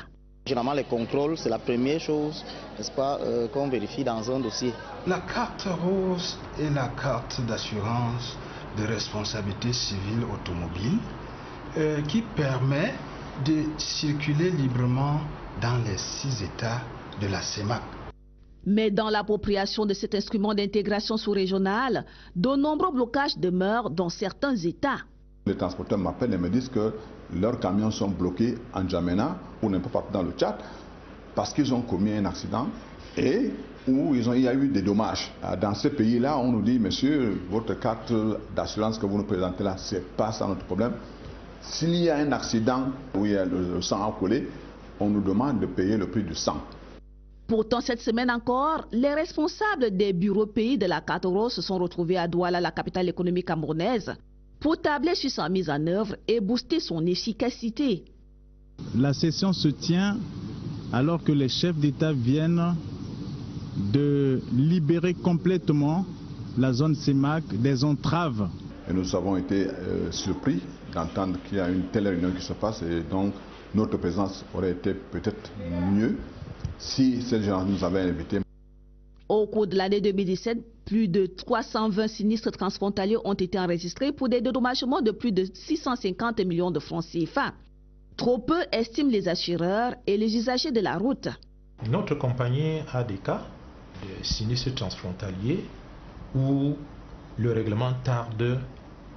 Généralement, les contrôles, c'est la première chose, n'est-ce pas, qu'on vérifie dans un dossier. La carte rose est la carte d'assurance de responsabilité civile automobile qui permet de circuler librement dans les 6 États de la CEMAC. Mais dans l'appropriation de cet instrument d'intégration sous-régionale, de nombreux blocages demeurent dans certains États. Les transporteurs m'appellent et me disent que leurs camions sont bloqués en Djamena ou n'importe partout dans le Tchad parce qu'ils ont commis un accident et où il y a eu des dommages. Dans ces pays-là, on nous dit, monsieur, votre carte d'assurance que vous nous présentez là, c'est pas ça notre problème. S'il y a un accident où il y a le sang à coller, on nous demande de payer le prix du sang. Pourtant, cette semaine encore, les responsables des bureaux pays de la carte rose se sont retrouvés à Douala, la capitale économique camerounaise, pour tabler sur sa mise en œuvre et booster son efficacité. La session se tient alors que les chefs d'État viennent de libérer complètement la zone CEMAC des entraves. Et nous avons été surpris d'entendre qu'il y a une telle réunion qui se passe et donc notre présence aurait été peut-être mieux si ces gens nous avaient invités. Au cours de l'année 2017, plus de 320 sinistres transfrontaliers ont été enregistrés pour des dédommagements de plus de 650 millions de francs CFA. Trop peu estiment les assureurs et les usagers de la route. Notre compagnie a des cas de sinistres transfrontaliers où le règlement tarde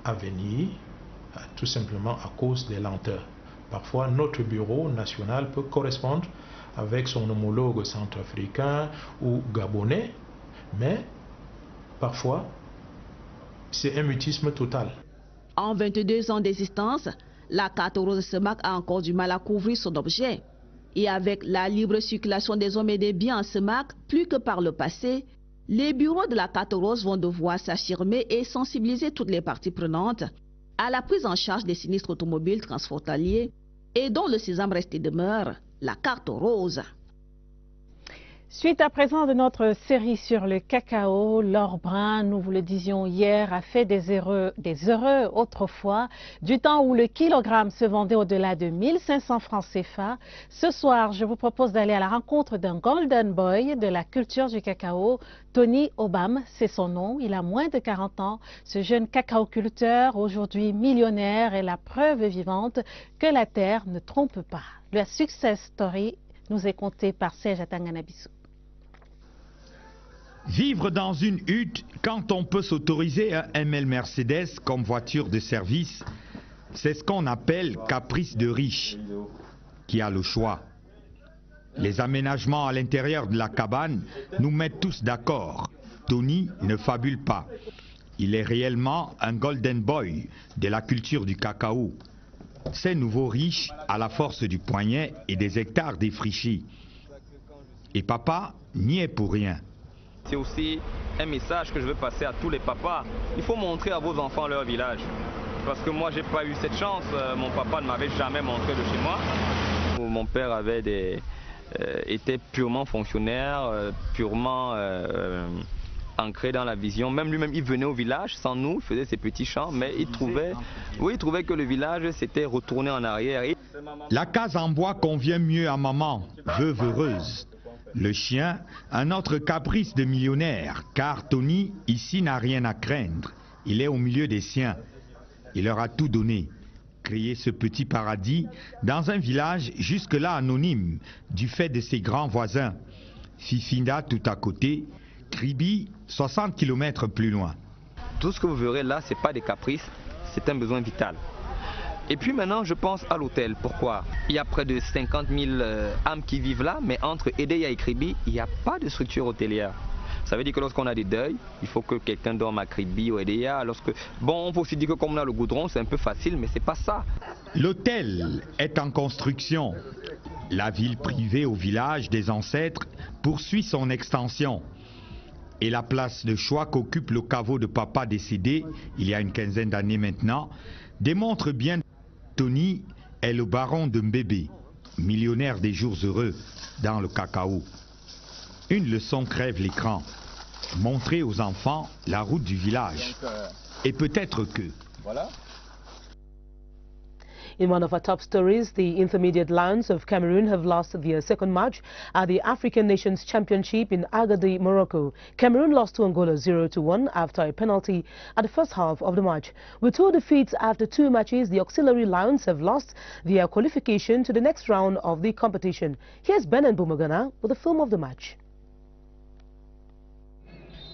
à venir, tout simplement à cause des lenteurs. Parfois, notre bureau national peut correspondre avec son homologue centrafricain ou gabonais, mais parfois c'est un mutisme total. En 22 ans d'existence, la carte rose SEMAC a encore du mal à couvrir son objet. Et avec la libre circulation des hommes et des biens en SEMAC, plus que par le passé, les bureaux de la carte rose vont devoir s'affirmer et sensibiliser toutes les parties prenantes à la prise en charge des sinistres automobiles transfrontaliers et dont le sésame reste et demeure la carte rose. Suite à présent de notre série sur le cacao, Laure Brun, nous vous le disions hier, a fait des heureux autrefois, du temps où le kilogramme se vendait au-delà de 1500 francs CFA. Ce soir, je vous propose d'aller à la rencontre d'un golden boy de la culture du cacao. Tony Obam, c'est son nom, il a moins de 40 ans. Ce jeune cacaoculteur, aujourd'hui millionnaire, est la preuve vivante que la terre ne trompe pas. La success story nous est contée par Serge Atanganabissou. Vivre dans une hutte quand on peut s'autoriser un ML Mercedes comme voiture de service, c'est ce qu'on appelle caprice de riche qui a le choix. Les aménagements à l'intérieur de la cabane nous mettent tous d'accord. Tony ne fabule pas. Il est réellement un golden boy de la culture du cacao. Ces nouveaux riches à la force du poignet et des hectares défrichés. Et papa n'y est pour rien. C'est aussi un message que je veux passer à tous les papas. Il faut montrer à vos enfants leur village. Parce que moi, j'ai pas eu cette chance. Mon papa ne m'avait jamais montré de chez moi. Mon père était purement fonctionnaire, purement ancré dans la vision. Même lui-même, il venait au village sans nous, il faisait ses petits champs, mais il trouvait que le village s'était retourné en arrière. La case en bois convient mieux à maman, veuve heureuse. Le chien, un autre caprice de millionnaire, car Tony, ici, n'a rien à craindre. Il est au milieu des siens. Il leur a tout donné. Créer ce petit paradis dans un village jusque-là anonyme, du fait de ses grands voisins. Fifinda tout à côté, Kribi 60 km plus loin. Tout ce que vous verrez là, ce n'est pas des caprices, c'est un besoin vital. Et puis maintenant, je pense à l'hôtel. Pourquoi? Il y a près de 50 000 âmes qui vivent là, mais entre Edea et Kribi, il n'y a pas de structure hôtelière. Ça veut dire que lorsqu'on a des deuils, il faut que quelqu'un dorme à Kribi ou Edea. Bon, on peut aussi dire que comme on a le goudron, c'est un peu facile, mais c'est pas ça. L'hôtel est en construction. La ville privée au village des ancêtres poursuit son extension. Et la place de choix qu'occupe le caveau de papa décédé, il y a une quinzaine d'années maintenant, démontre bien que Tony est le baron de Mbébé, millionnaire des jours heureux dans le cacao. Une leçon crève l'écran. Montrer aux enfants la route du village. Et peut-être que... Voilà. In one of our top stories, the intermediate lions of Cameroon have lost their second match at the African Nations Championship in Agadir, Morocco. Cameroon lost to Angola 0-1 after a penalty at the first half of the match. With 2 defeats after 2 matches, the auxiliary lions have lost their qualification to the next round of the competition. Here's Ben Bumagana with the film of the match.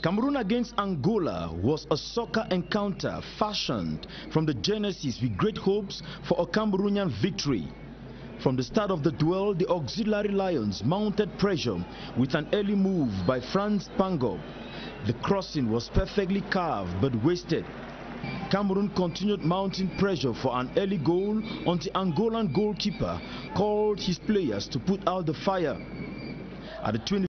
Cameroon against Angola was a soccer encounter fashioned from the genesis with great hopes for a Cameroonian victory. From the start of the duel, the auxiliary lions mounted pressure with an early move by Franz Pango. The crossing was perfectly carved but wasted. Cameroon continued mounting pressure for an early goal until Angolan goalkeeper called his players to put out the fire. At the